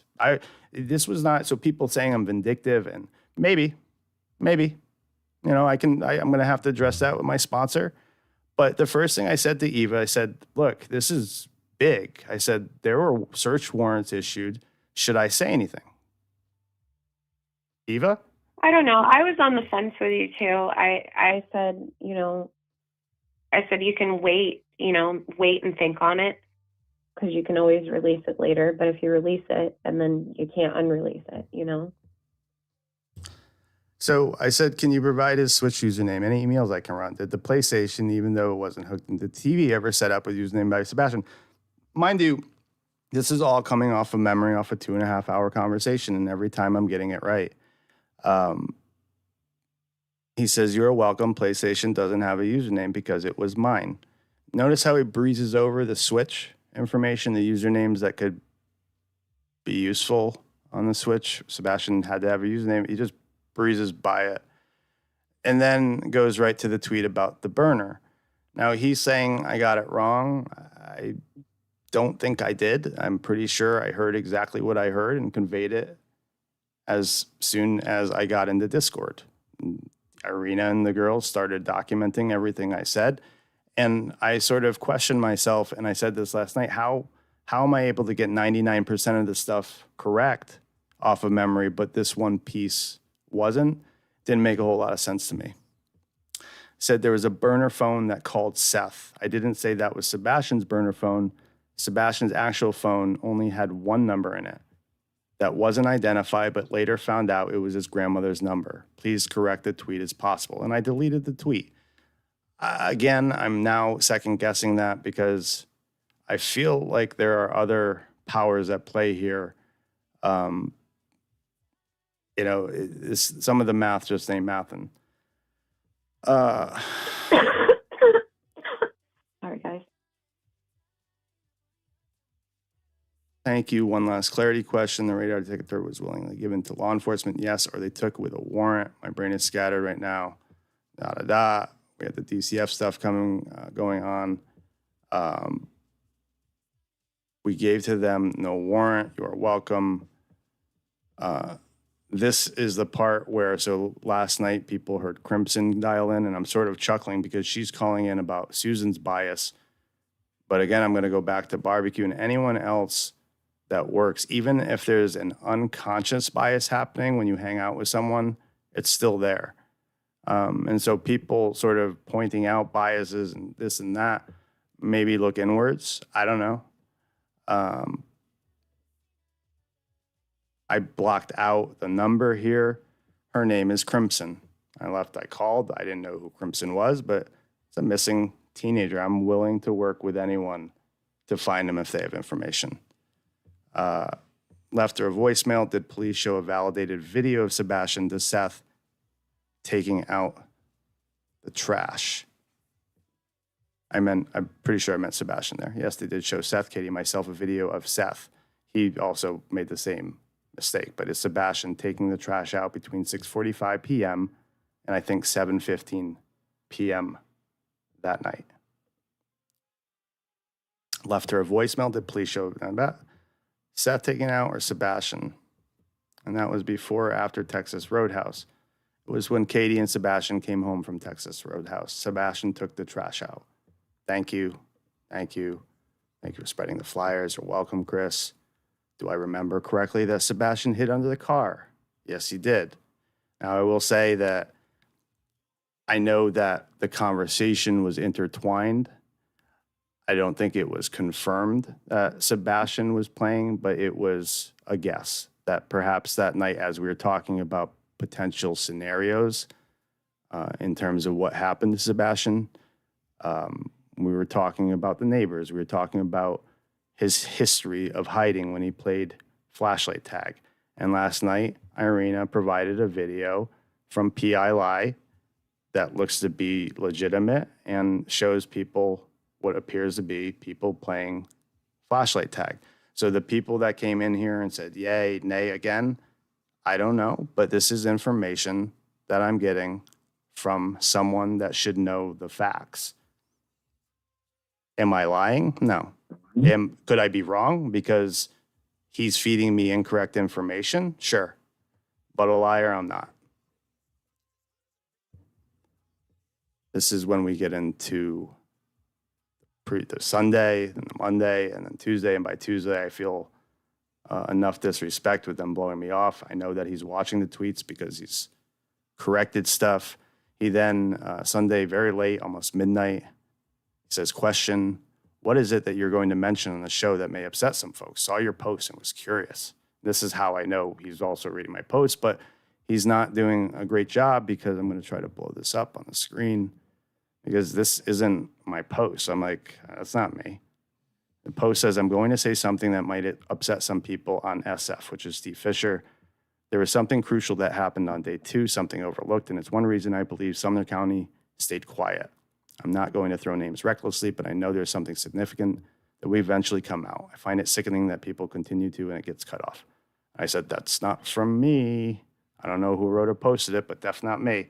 This was not, so people saying I'm vindictive, and maybe, I'm going to have to address that with my sponsor. But the first thing I said to Eva, I said, look, this is big. I said, there were search warrants issued. Should I say anything? Eva? I don't know. I was on the fence with you too. I said, you can wait and think on it, because you can always release it later. But if you release it and then you can't unrelease it, So I said, can you provide his Switch username? Any emails I can run? Did the PlayStation, even though it wasn't hooked into the TV, ever set up with username by Sebastian? Mind you, this is all coming off of memory, off a 2.5 hour conversation, and every time I'm getting it right. He says, you're welcome. PlayStation doesn't have a username because it was mine. Notice how he breezes over the Switch information, the usernames that could be useful on the Switch. Sebastian had to have a username. He just breezes by it and then goes right to the tweet about the burner. Now he's saying I got it wrong. I don't think I did. I'm pretty sure I heard exactly what I heard and conveyed it as soon as I got into Discord. Irina and the girls started documenting everything I said. And I sort of questioned myself, and I said this last night, how am I able to get 99% of the stuff correct off of memory, but this one piece wasn't? Didn't make a whole lot of sense to me. Said there was a burner phone that called Seth. I didn't say that was Sebastian's burner phone. Sebastian's actual phone only had one number in it that wasn't identified, but later found out it was his grandmother's number. Please correct the tweet as possible. And I deleted the tweet. Again, I'm now second guessing that because I feel like there are other powers at play here. Some of the math just ain't mathing. Sorry, guys. Thank you. One last clarity question. The radar detector was willingly given to law enforcement, yes, or they took it with a warrant. My brain is scattered right now. We had the DCF stuff going on. We gave to them no warrant. You are welcome. This is the part where, so last night people heard Crimson dial in, and I'm sort of chuckling because she's calling in about Susan's bias. But again, I'm going to go back to barbecue and anyone else that works, even if there's an unconscious bias happening when you hang out with someone, it's still there. And so people sort of pointing out biases and this and that, maybe look inwards. I don't know. I blocked out the number here. Her name is Crimson. I called. I didn't know who Crimson was, but it's a missing teenager. I'm willing to work with anyone to find him if they have information. Left her a voicemail. Did police show a validated video of Sebastian to Seth taking out the trash? I'm pretty sure I meant Sebastian there. Yes, they did show Seth, Katie, myself a video of Seth. He also made the same mistake, but it's Sebastian taking the trash out between 6:45 p.m. and I think 7:15 p.m. that night. Left her a voicemail. Did police show that? Seth taking out or Sebastian? And that was before or after Texas Roadhouse. It was when Katie and Sebastian came home from Texas Roadhouse. Sebastian took the trash out. Thank you. Thank you. Thank you for spreading the flyers. You're welcome, Chris. Do I remember correctly that Sebastian hid under the car? Yes, he did. Now, I will say that I know that the conversation was intertwined. I don't think it was confirmed that Sebastian was playing, but it was a guess that perhaps that night, as we were talking about potential scenarios in terms of what happened to Sebastian, we were talking about the neighbors. We were talking about his history of hiding when he played flashlight tag. And last night, Irina provided a video from PILI that looks to be legitimate and shows people what appears to be people playing flashlight tag. So the people that came in here and said, yay, nay again, I don't know, but this is information that I'm getting from someone that should know the facts. Am I lying? No. Could I be wrong because he's feeding me incorrect information? Sure. But a liar, I'm not. This is when we get into the Sunday and the Monday and then Tuesday. And by Tuesday, I feel enough disrespect with them blowing me off. I know that he's watching the tweets because he's corrected stuff. He then, Sunday, very late, almost midnight, he says, question, what is it that you're going to mention on the show that may upset some folks? Saw your post and was curious. This is how I know he's also reading my post, but he's not doing a great job because I'm going to try to blow this up on the screen because this isn't my post. I'm like, that's not me. The post says, I'm going to say something that might upset some people on SF, which is Steve Fisher. There was something crucial that happened on day 2, something overlooked, and it's one reason I believe Sumner County stayed quiet. I'm not going to throw names recklessly, but I know there's something significant that we eventually come out. I find it sickening that people continue to and it gets cut off. I said, that's not from me. I don't know who wrote or posted it, but that's not me.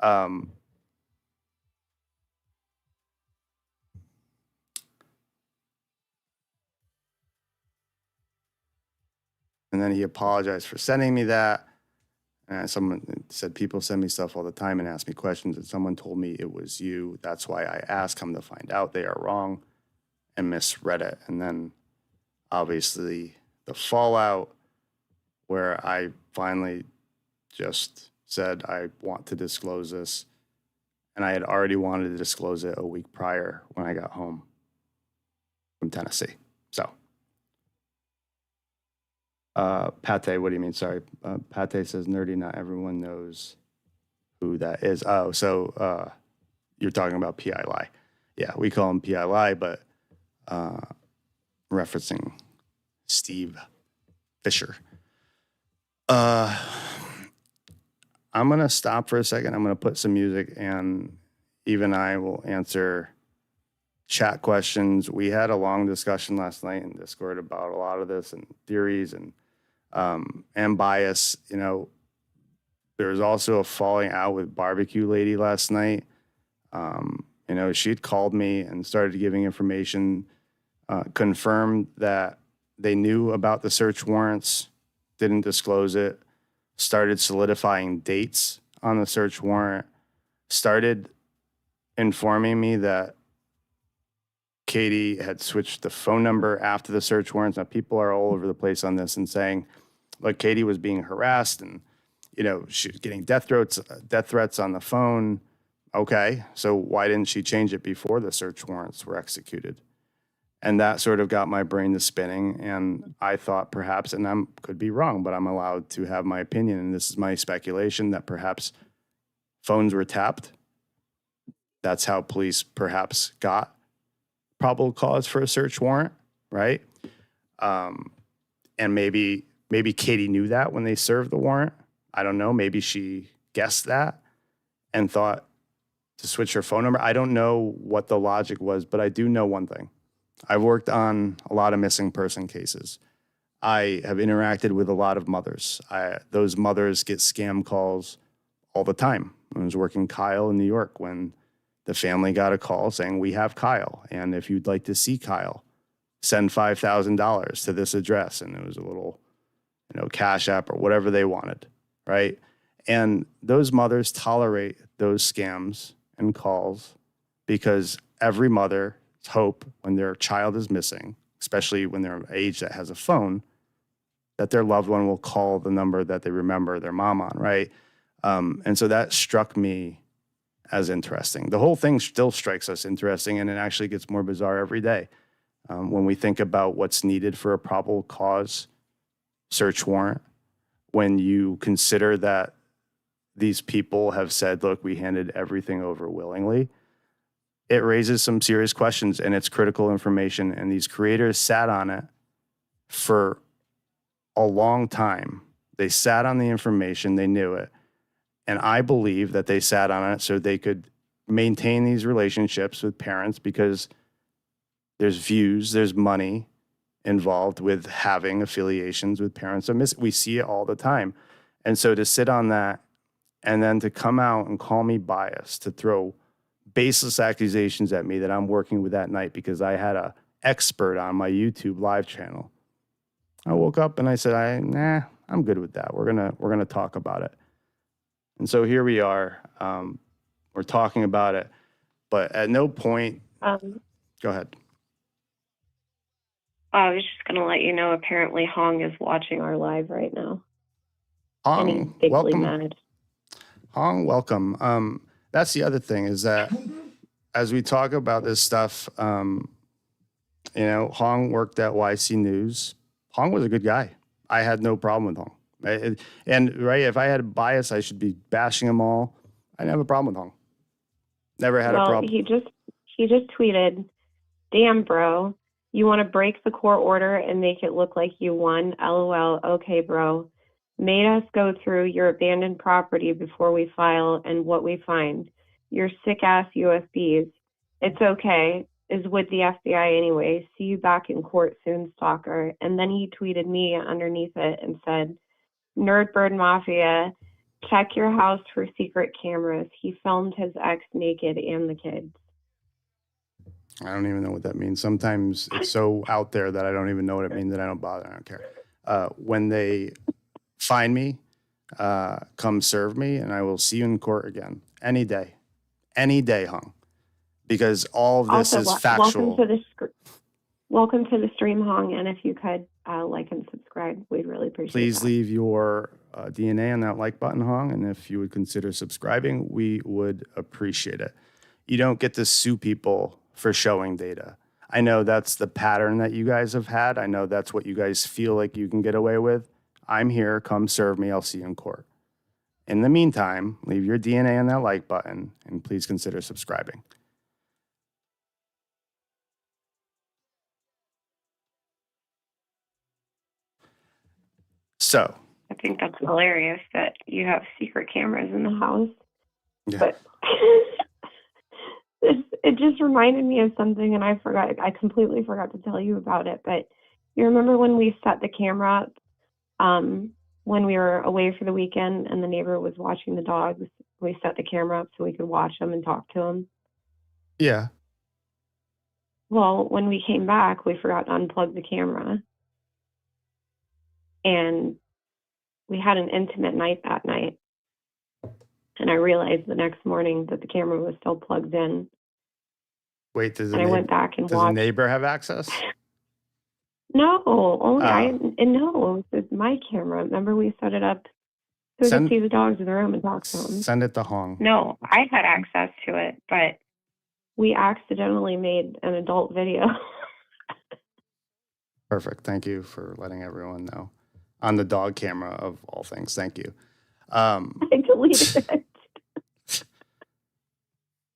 And then he apologized for sending me that. And someone said, people send me stuff all the time and ask me questions. And someone told me it was you. That's why I asked. Come to find out they are wrong and misread it. And then obviously the fallout where I finally just said, I want to disclose this. And I had already wanted to disclose it a week prior when I got home from Tennessee. So. Pate, what do you mean? Sorry. Pate says, nerdy, not everyone knows who that is. Oh, so you're talking about PILI. Yeah, we call him PILI, but referencing Steve Fisher. I'm going to stop for a second. I'm going to put some music and Eve and I will answer chat questions. We had a long discussion last night in Discord about a lot of this and theories and bias. You know, there was also a falling out with Barbecue Lady last night. You know, she'd called me and started giving information, confirmed that they knew about the search warrants, didn't disclose it, started solidifying dates on the search warrant, started informing me that Katie had switched the phone number after the search warrants. Now, people are all over the place on this and saying, look, Katie was being harassed and, you know, she was getting death threats on the phone. Okay, so why didn't she change it before the search warrants were executed? And that sort of got my brain to spinning. And I thought perhaps, and I could be wrong, but I'm allowed to have my opinion. And this is my speculation that perhaps phones were tapped. That's how police perhaps got probable cause for a search warrant, right? And maybe Katie knew that when they served the warrant. I don't know. Maybe she guessed that and thought to switch her phone number. I don't know what the logic was, but I do know one thing. I've worked on a lot of missing person cases. I have interacted with a lot of mothers. Those mothers get scam calls all the time. I was working Kyle in New York when the family got a call saying, we have Kyle, and if you'd like to see Kyle, send $5,000 to this address. And it was a little, you know, Cash App or whatever they wanted, right? And those mothers tolerate those scams and calls because every mother's hope when their child is missing, especially when they're of age that has a phone, that their loved one will call the number that they remember their mom on, right? And so that struck me as interesting. The whole thing still strikes us interesting, and it actually gets more bizarre every day. When we think about what's needed for a probable cause search warrant, when you consider that these people have said, look, we handed everything over willingly, it raises some serious questions, and it's critical information. And these creators sat on it for a long time They sat on the information, they knew it. And I believe that they sat on it so they could maintain these relationships with parents, because there's views, there's money involved with having affiliations with parents. We see it all the time. And so to sit on that and then to come out and call me biased, to throw baseless accusations at me that I'm working with AtNight because I had a expert on my YouTube live channel. I woke up and I said, nah, I'm good with that. We're gonna talk about it. And so here we are. We're talking about it, but at no point. Go ahead. I was just going to let you know, apparently Hong is watching our live right now. And he's Hong, bigly welcome. mad. Hong, welcome. That's the other thing, is that as we talk about this stuff, Hong worked at YC News. Hong was a good guy. I had no problem with Hong. If I had a bias, I should be bashing them all. I didn't have a problem with Hong. Never had a problem. He just tweeted, "Damn, bro, you want to break the court order and make it look like you won? LOL. Okay, bro. Made us go through your abandoned property before we file, and what we find, your sick ass UFBs. It's okay. Is with the FBI anyway. See you back in court soon, stalker." And then he tweeted me underneath it and said, "Nerdbird Mafia, check your house for secret cameras. He filmed his ex naked and the kids." I don't even know what that means. Sometimes it's so out there that I don't even know what it means, that I don't bother. I don't care. When they find me, come serve me, and I will see you in court again any day, Hung, because all of this is factual. Welcome to the stream, Hong, and if you could like and subscribe, we'd really appreciate it. Please leave your DNA on that like button, Hong, and if you would consider subscribing, we would appreciate it. You don't get to sue people for showing data. I know that's the pattern that you guys have had. I know that's what you guys feel like you can get away with. I'm here. Come serve me. I'll see you in court. In the meantime, leave your DNA on that like button, and please consider subscribing. So, I think that's hilarious that you have secret cameras in the house. yeah. But it just reminded me of something, and I completely forgot to tell you about it. But you remember when we set the camera up when we were away for the weekend and the neighbor was watching the dogs? We set the camera up so we could watch them and talk to them. Yeah. Well, when we came back, we forgot to unplug the camera. And we had an intimate night that night. And I realized the next morning that the camera was still plugged in. Wait, does I went back and does watched. the neighbor have access? No, no, it's my camera. Remember, we set it up so we could see the dogs in the room and talk to them. Send it to Hong. No, I had access to it, but we accidentally made an adult video. Perfect. Thank you for letting everyone know. On the dog camera of all things. Thank you. I deleted it.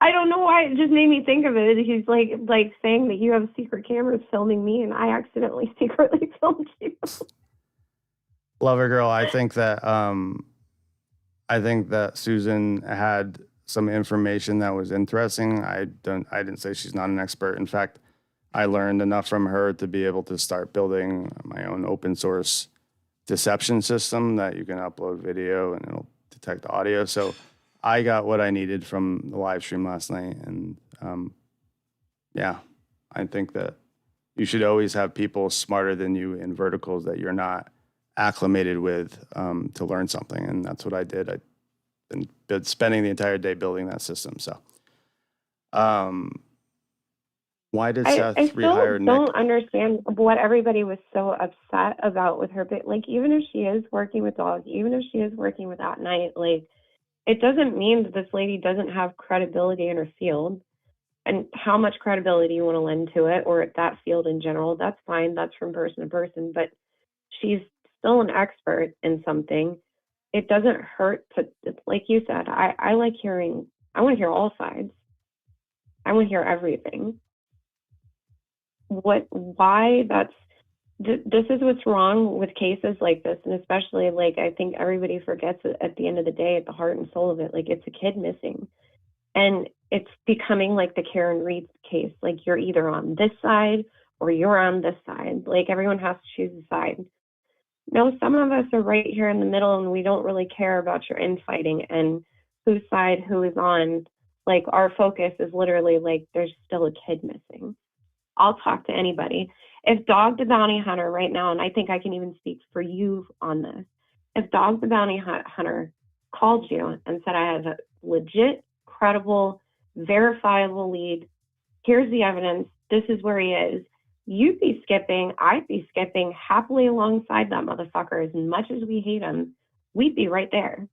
I don't know why, it just made me think of it. He's like saying that you have secret cameras filming me, and I accidentally secretly filmed you. Lover girl, I think that Susan had some information that was interesting. I didn't say she's not an expert. In fact, I learned enough from her to be able to start building my own open source deception system that you can upload video and it'll detect audio. So I got what I needed from the live stream last night. And I think that you should always have people smarter than you in verticals that you're not acclimated with to learn something. And that's what I did. I've been spending the entire day building that system. So why did Seth rehire Nick? I don't understand what everybody was so upset about with her. But like, even if she is working with dogs, even if she is working with AtNight, like, it doesn't mean that this lady doesn't have credibility in her field. And how much credibility you want to lend to it or that field in general, that's fine. That's from person to person. But she's still an expert in something. It doesn't hurt to, like you said, I want to hear all sides. I want to hear everything. Why that's This is what's wrong with cases like this, and especially like I think everybody forgets at the end of the day, at the heart and soul of it, like it's a kid missing, and it's becoming like the Karen Reed case. Like you're either on this side or you're on this side. Like everyone has to choose a side. No, some of us are right here in the middle, and we don't really care about your infighting and whose side who is on. Like our focus is literally like there's still a kid missing. I'll talk to anybody. If Dog the Bounty Hunter right now, and I think I can even speak for you on this, if Dog the Bounty Hunter called you and said, I have a legit, credible, verifiable lead, here's the evidence, this is where he is, you'd be skipping, I'd be skipping happily alongside that motherfucker. As much as we hate him, we'd be right there.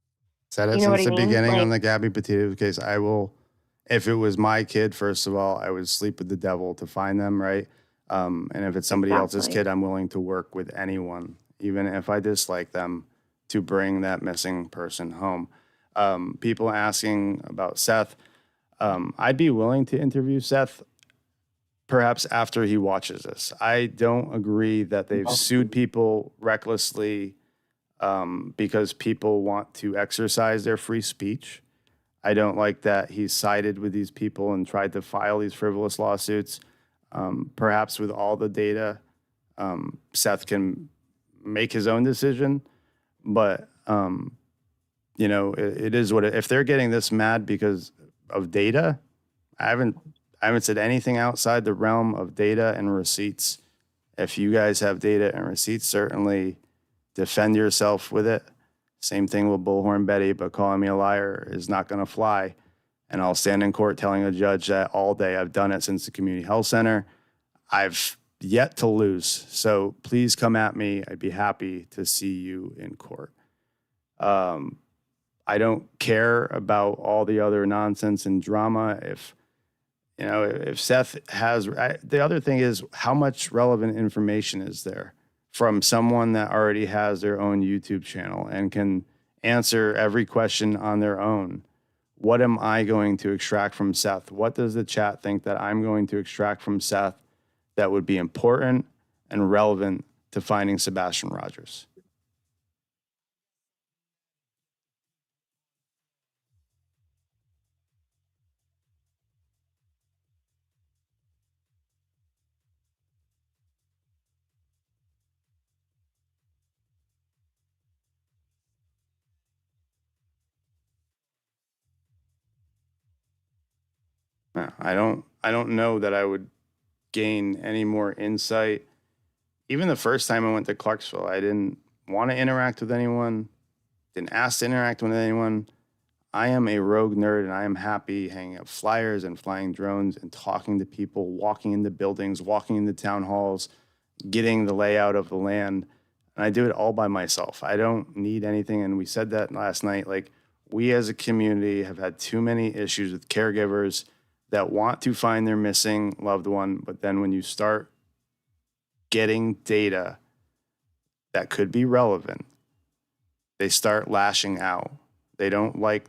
Said it You know what since I the mean? beginning Like, on the Gabby Petito case. I will, if it was my kid, first of all, I would sleep with the devil to find them, right? And if it's somebody else's Exactly. kid, I'm willing to work with anyone, even if I dislike them, to bring that missing person home. People asking about Seth. I'd be willing to interview Seth perhaps after he watches this. I don't agree that they've sued people recklessly because people want to exercise their free speech. I don't like that he's sided with these people and tried to file these frivolous lawsuits. Perhaps with all the data, Seth can make his own decision. But, you know, it is what if they're getting this mad because of data, I haven't said anything outside the realm of data and receipts. If you guys have data and receipts, certainly defend yourself with it. Same thing with Bullhorn Betty, but calling me a liar is not going to fly. And I'll stand in court telling a judge that all day. I've done it since the community health center. I've yet to lose. So please come at me. I'd be happy to see you in court. I don't care about all the other nonsense and drama. If Seth has, the other thing is how much relevant information is there from someone that already has their own YouTube channel and can answer every question on their own. What am I going to extract from Seth? What does the chat think that I'm going to extract from Seth that would be important and relevant to finding Sebastian Rogers? I don't know that I would gain any more insight. Even the first time I went to Clarksville, I didn't want to interact with anyone, didn't ask to interact with anyone. I am a rogue nerd and I am happy hanging up flyers and flying drones and talking to people, walking into buildings, walking into town halls, getting the layout of the land. And I do it all by myself. I don't need anything. And we said that last night. Like, we as a community have had too many issues with caregivers that want to find their missing loved one. But then when you start getting data that could be relevant, they start lashing out. They don't like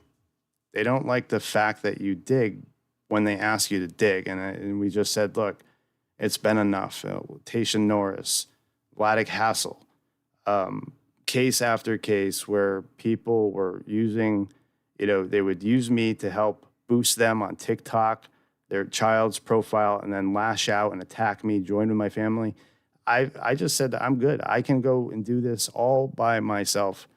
the fact that you dig when they ask you to dig. And we just said, look, it's been enough. Tasha Norris, Vladek Hassel, case after case where people were using, they would use me to help boost them on TikTok, their child's profile, and then lash out and attack me, join with my family. I just said that I'm good. I can go and do this all by myself.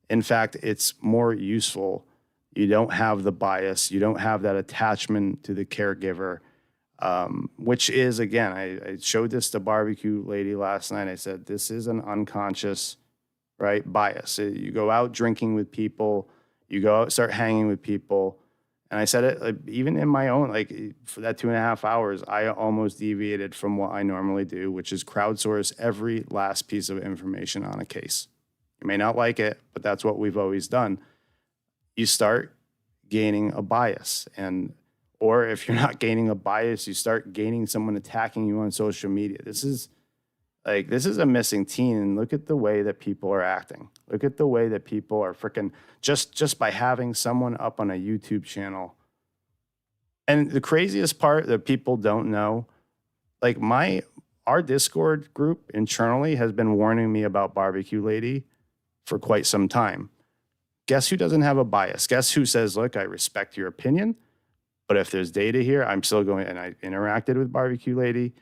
In fact, it's more useful. You don't have the bias. You don't have that attachment to the caregiver, which is, again, I showed this to barbecue lady last night. I said, this is an unconscious, right, bias. You go out drinking with people. You go out, start hanging with people. And I said it, like, even in my own, like, for that 2.5 hours, I almost deviated from what I normally do, which is crowdsource every last piece of information on a case. You may not like it, but that's what we've always done. You start gaining a bias, or if you're not gaining a bias, you start gaining someone attacking you on social media. This is a missing teen, and look at the way that people are acting. Look at the way that people are freaking just by having someone up on a YouTube channel. And the craziest part that people don't know, like, our Discord group internally has been warning me about Barbecue Lady for quite some time. Guess who doesn't have a bias? Guess who says, look, I respect your opinion, but if there's data here, I'm still going, and I interacted with Barbecue Lady.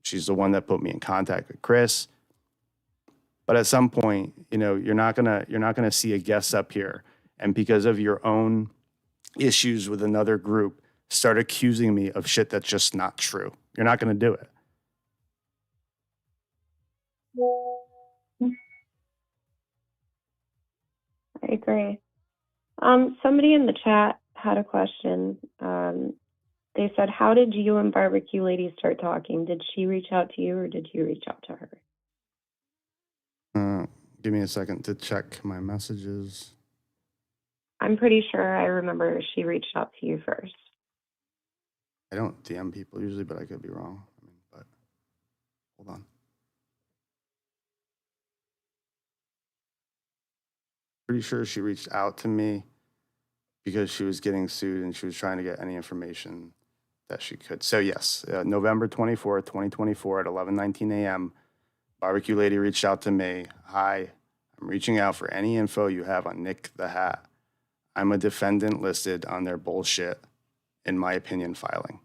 She's the one that put me in contact with Chris. But at some point, you know, you're not gonna see a guest up here, and because of your own issues with another group, start accusing me of shit that's just not true. You're not gonna do it. I agree. Somebody in the chat had a question. They said, how did you and Barbecue Lady start talking? Did she reach out to you or did you reach out to her? Give me a second to check my messages. I'm pretty sure I remember she reached out to you first. I don't DM people usually, but I could be wrong. But hold on. Pretty sure she reached out to me because she was getting sued and she was trying to get any information that she could. So yes, November 24th, 2024 at 11:19 a.m., Barbecue Lady reached out to me. Hi, I'm reaching out for any info you have on Nick the Hat. I'm a defendant listed on their bullshit, in my opinion, filing.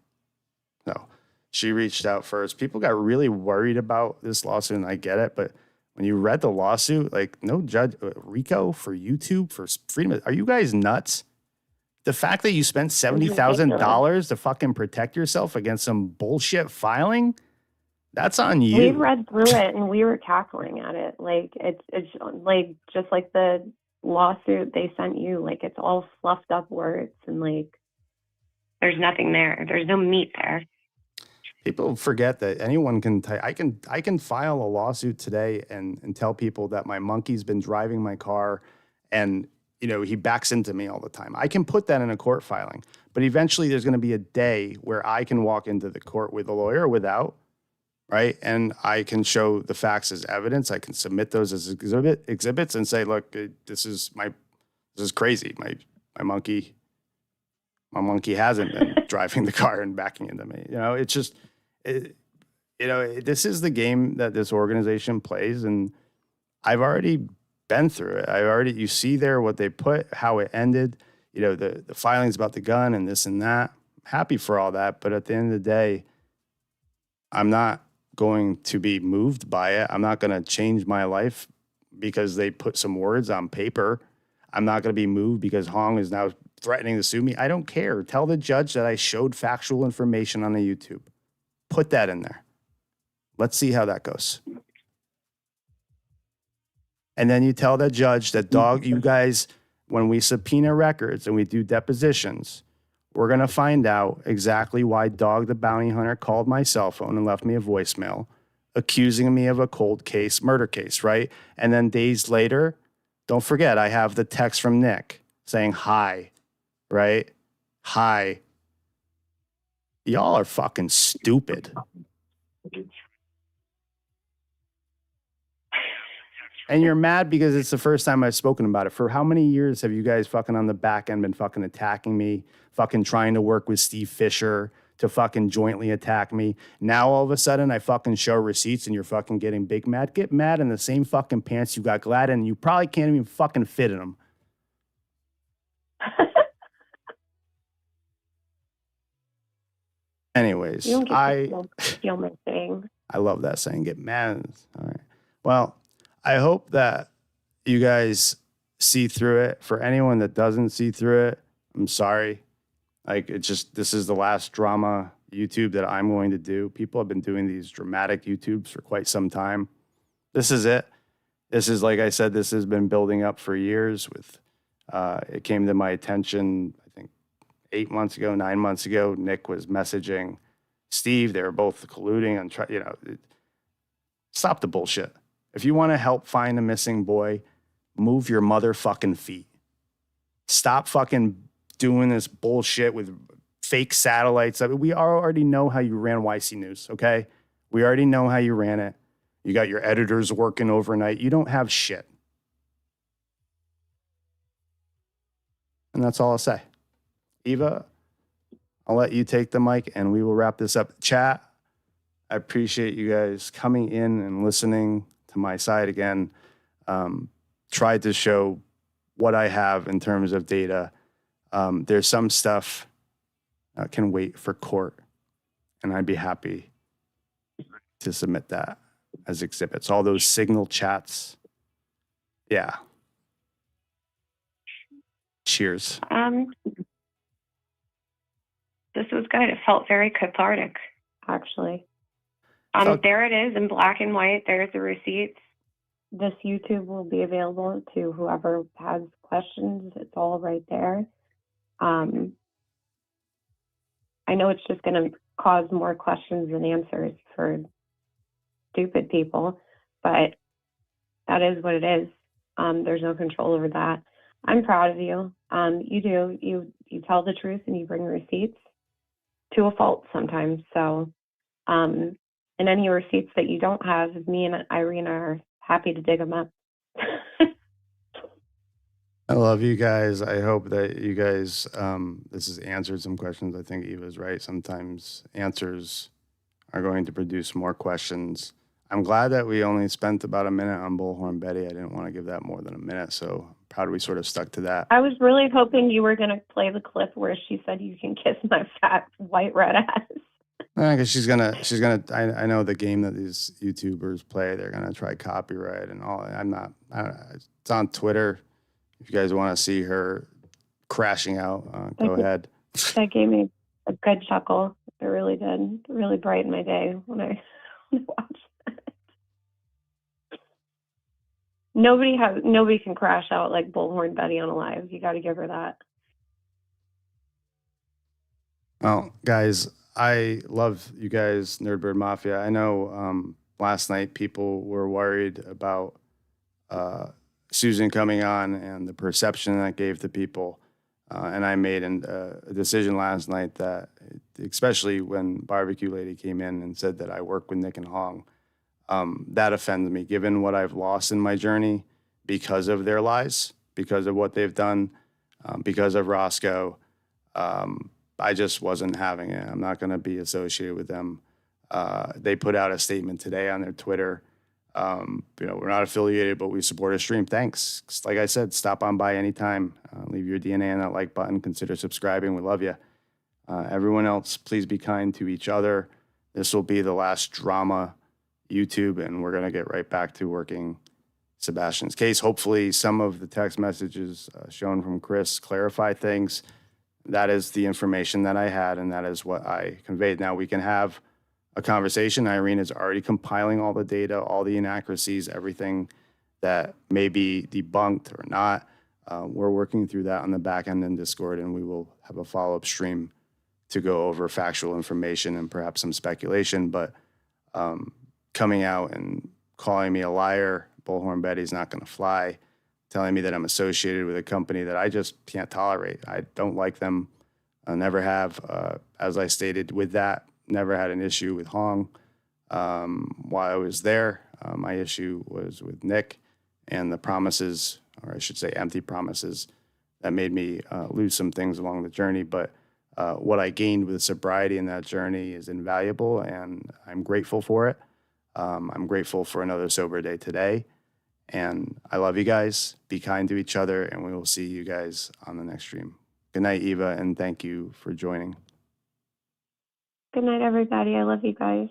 So she reached out first. People got really worried about this lawsuit, and I get it, but when you read the lawsuit, like, no judge, RICO for YouTube, for freedom, are you guys nuts? The fact that you spent $70,000 to fucking protect yourself against some bullshit filing, that's on you. We read through it and we were cackling at it. Like it's like just like the lawsuit they sent you. Like it's all fluffed up words and like there's nothing there. There's no meat there. People forget that anyone can. I can file a lawsuit today and tell people that my monkey's been driving my car, and you know he backs into me all the time. I can put that in a court filing, but eventually there's going to be a day where I can walk into the court with a lawyer or without, right? And I can show the facts as evidence. I can submit those as exhibits and say, look, this is crazy. My monkey hasn't been driving the car and backing into me. You know, it's just. This is the game that this organization plays, and I've already been through it. You see there what they put, how it ended, you know, the filings about the gun and this and that. I'm happy for all that, but at the end of the day, I'm not going to be moved by it. I'm not going to change my life because they put some words on paper. I'm not going to be moved because Hong is now threatening to sue me. I don't care. Tell the judge that I showed factual information on the YouTube. Put that in there. Let's see how that goes. And then you tell the judge that, you guys, when we subpoena records and we do depositions, we're going to find out exactly why Dog the Bounty Hunter called my cell phone and left me a voicemail accusing me of a cold case, murder case, right? And then days later, don't forget, I have the text from Nick saying, hi, right? Hi. Y'all are fucking stupid. And you're mad because it's the first time I've spoken about it. For how many years have you guys fucking on the back end been fucking attacking me, fucking trying to work with Steve Fisher to fucking jointly attack me? Now all of a sudden I fucking show receipts and you're fucking getting big mad. Get mad in the same fucking pants you got glad in. You probably can't even fucking fit in them. Anyways, I love that saying, get mad. All right. Well, I hope that you guys see through it. For anyone that doesn't see through it, I'm sorry. Like, this is the last drama YouTube that I'm going to do. People have been doing these dramatic YouTubes for quite some time. This is it. This is, like I said, this has been building up for years. It came to my attention, I think 9 months ago, Nick was messaging Steve. They were both colluding and stop the bullshit. If you want to help find a missing boy, move your motherfucking feet. Stop fucking doing this bullshit with fake satellites. I mean, we already know how you ran YC News, okay? We already know how you ran it. You got your editors working overnight. You don't have shit. And that's all I'll say. Eva, I'll let you take the mic and we will wrap this up. Chat, I appreciate you guys coming in and listening to my side again. Tried to show what I have in terms of data. There's some stuff that can wait for court, and I'd be happy to submit that as exhibits. All those signal chats. Yeah. Cheers. This was good. It felt very cathartic, actually. Felt- There it is in black and white. There's the receipts. This YouTube will be available to whoever has questions. It's all right there. I know it's just going to cause more questions than answers for stupid people, but that is what it is. There's no control over that. I'm proud of you. You tell the truth and you bring receipts to a fault sometimes. So, and any receipts that you don't have, me and Irene are happy to dig them up. I love you guys. I hope that you guys, this has answered some questions. I think Eva's right. Sometimes answers are going to produce more questions. I'm glad that we only spent about a minute on Bullhorn Betty. I didn't want to give that more than a minute, so I'm proud we sort of stuck to that. I was really hoping you were going to play the clip where she said you can kiss my fat white red ass. Because she's gonna. I know the game that these YouTubers play. They're gonna try copyright and all. I'm not. It's on Twitter. If you guys want to see her crashing out, go ahead. That gave me a good chuckle. It really did. It really brightened my day when I watched that. Nobody can crash out like Bullhorn Betty on a live. You got to give her that. Well, guys, I love you guys, Nerdbird Mafia. I know last night people were worried about Susan coming on and the perception that gave to people. And I made a decision last night that, especially when Barbecue Lady came in and said that I work with Nick and Hong, that offended me, given what I've lost in my journey because of their lies, because of what they've done, because of Roscoe. I just wasn't having it. I'm not going to be associated with them. They put out a statement today on their Twitter. We're not affiliated, but we support a stream. Thanks. Like I said, stop on by anytime. Leave your DNA on that like button. Consider subscribing. We love you. Everyone else, please be kind to each other. This will be the last drama YouTube, and we're going to get right back to working Sebastian's case. Hopefully some of the text messages shown from Chris clarify things. That is the information that I had, and that is what I conveyed. Now we can have a conversation. Irene is already compiling all the data, all the inaccuracies, everything that may be debunked or not. We're working through that on the back end in Discord, and we will have a follow-up stream to go over factual information and perhaps some speculation. But coming out and calling me a liar, Bullhorn Betty's not going to fly. Telling me that I'm associated with a company that I just can't tolerate. I don't like them. I never have. As I stated with that, never had an issue with Hong. While I was there, my issue was with Nick and the promises, or I should say empty promises, that made me lose some things along the journey. But what I gained with sobriety in that journey is invaluable, and I'm grateful for it. I'm grateful for another sober day today. And I love you guys. Be kind to each other, and we will see you guys on the next stream. Good night, Eva, and thank you for joining. Good night, everybody. I love you guys.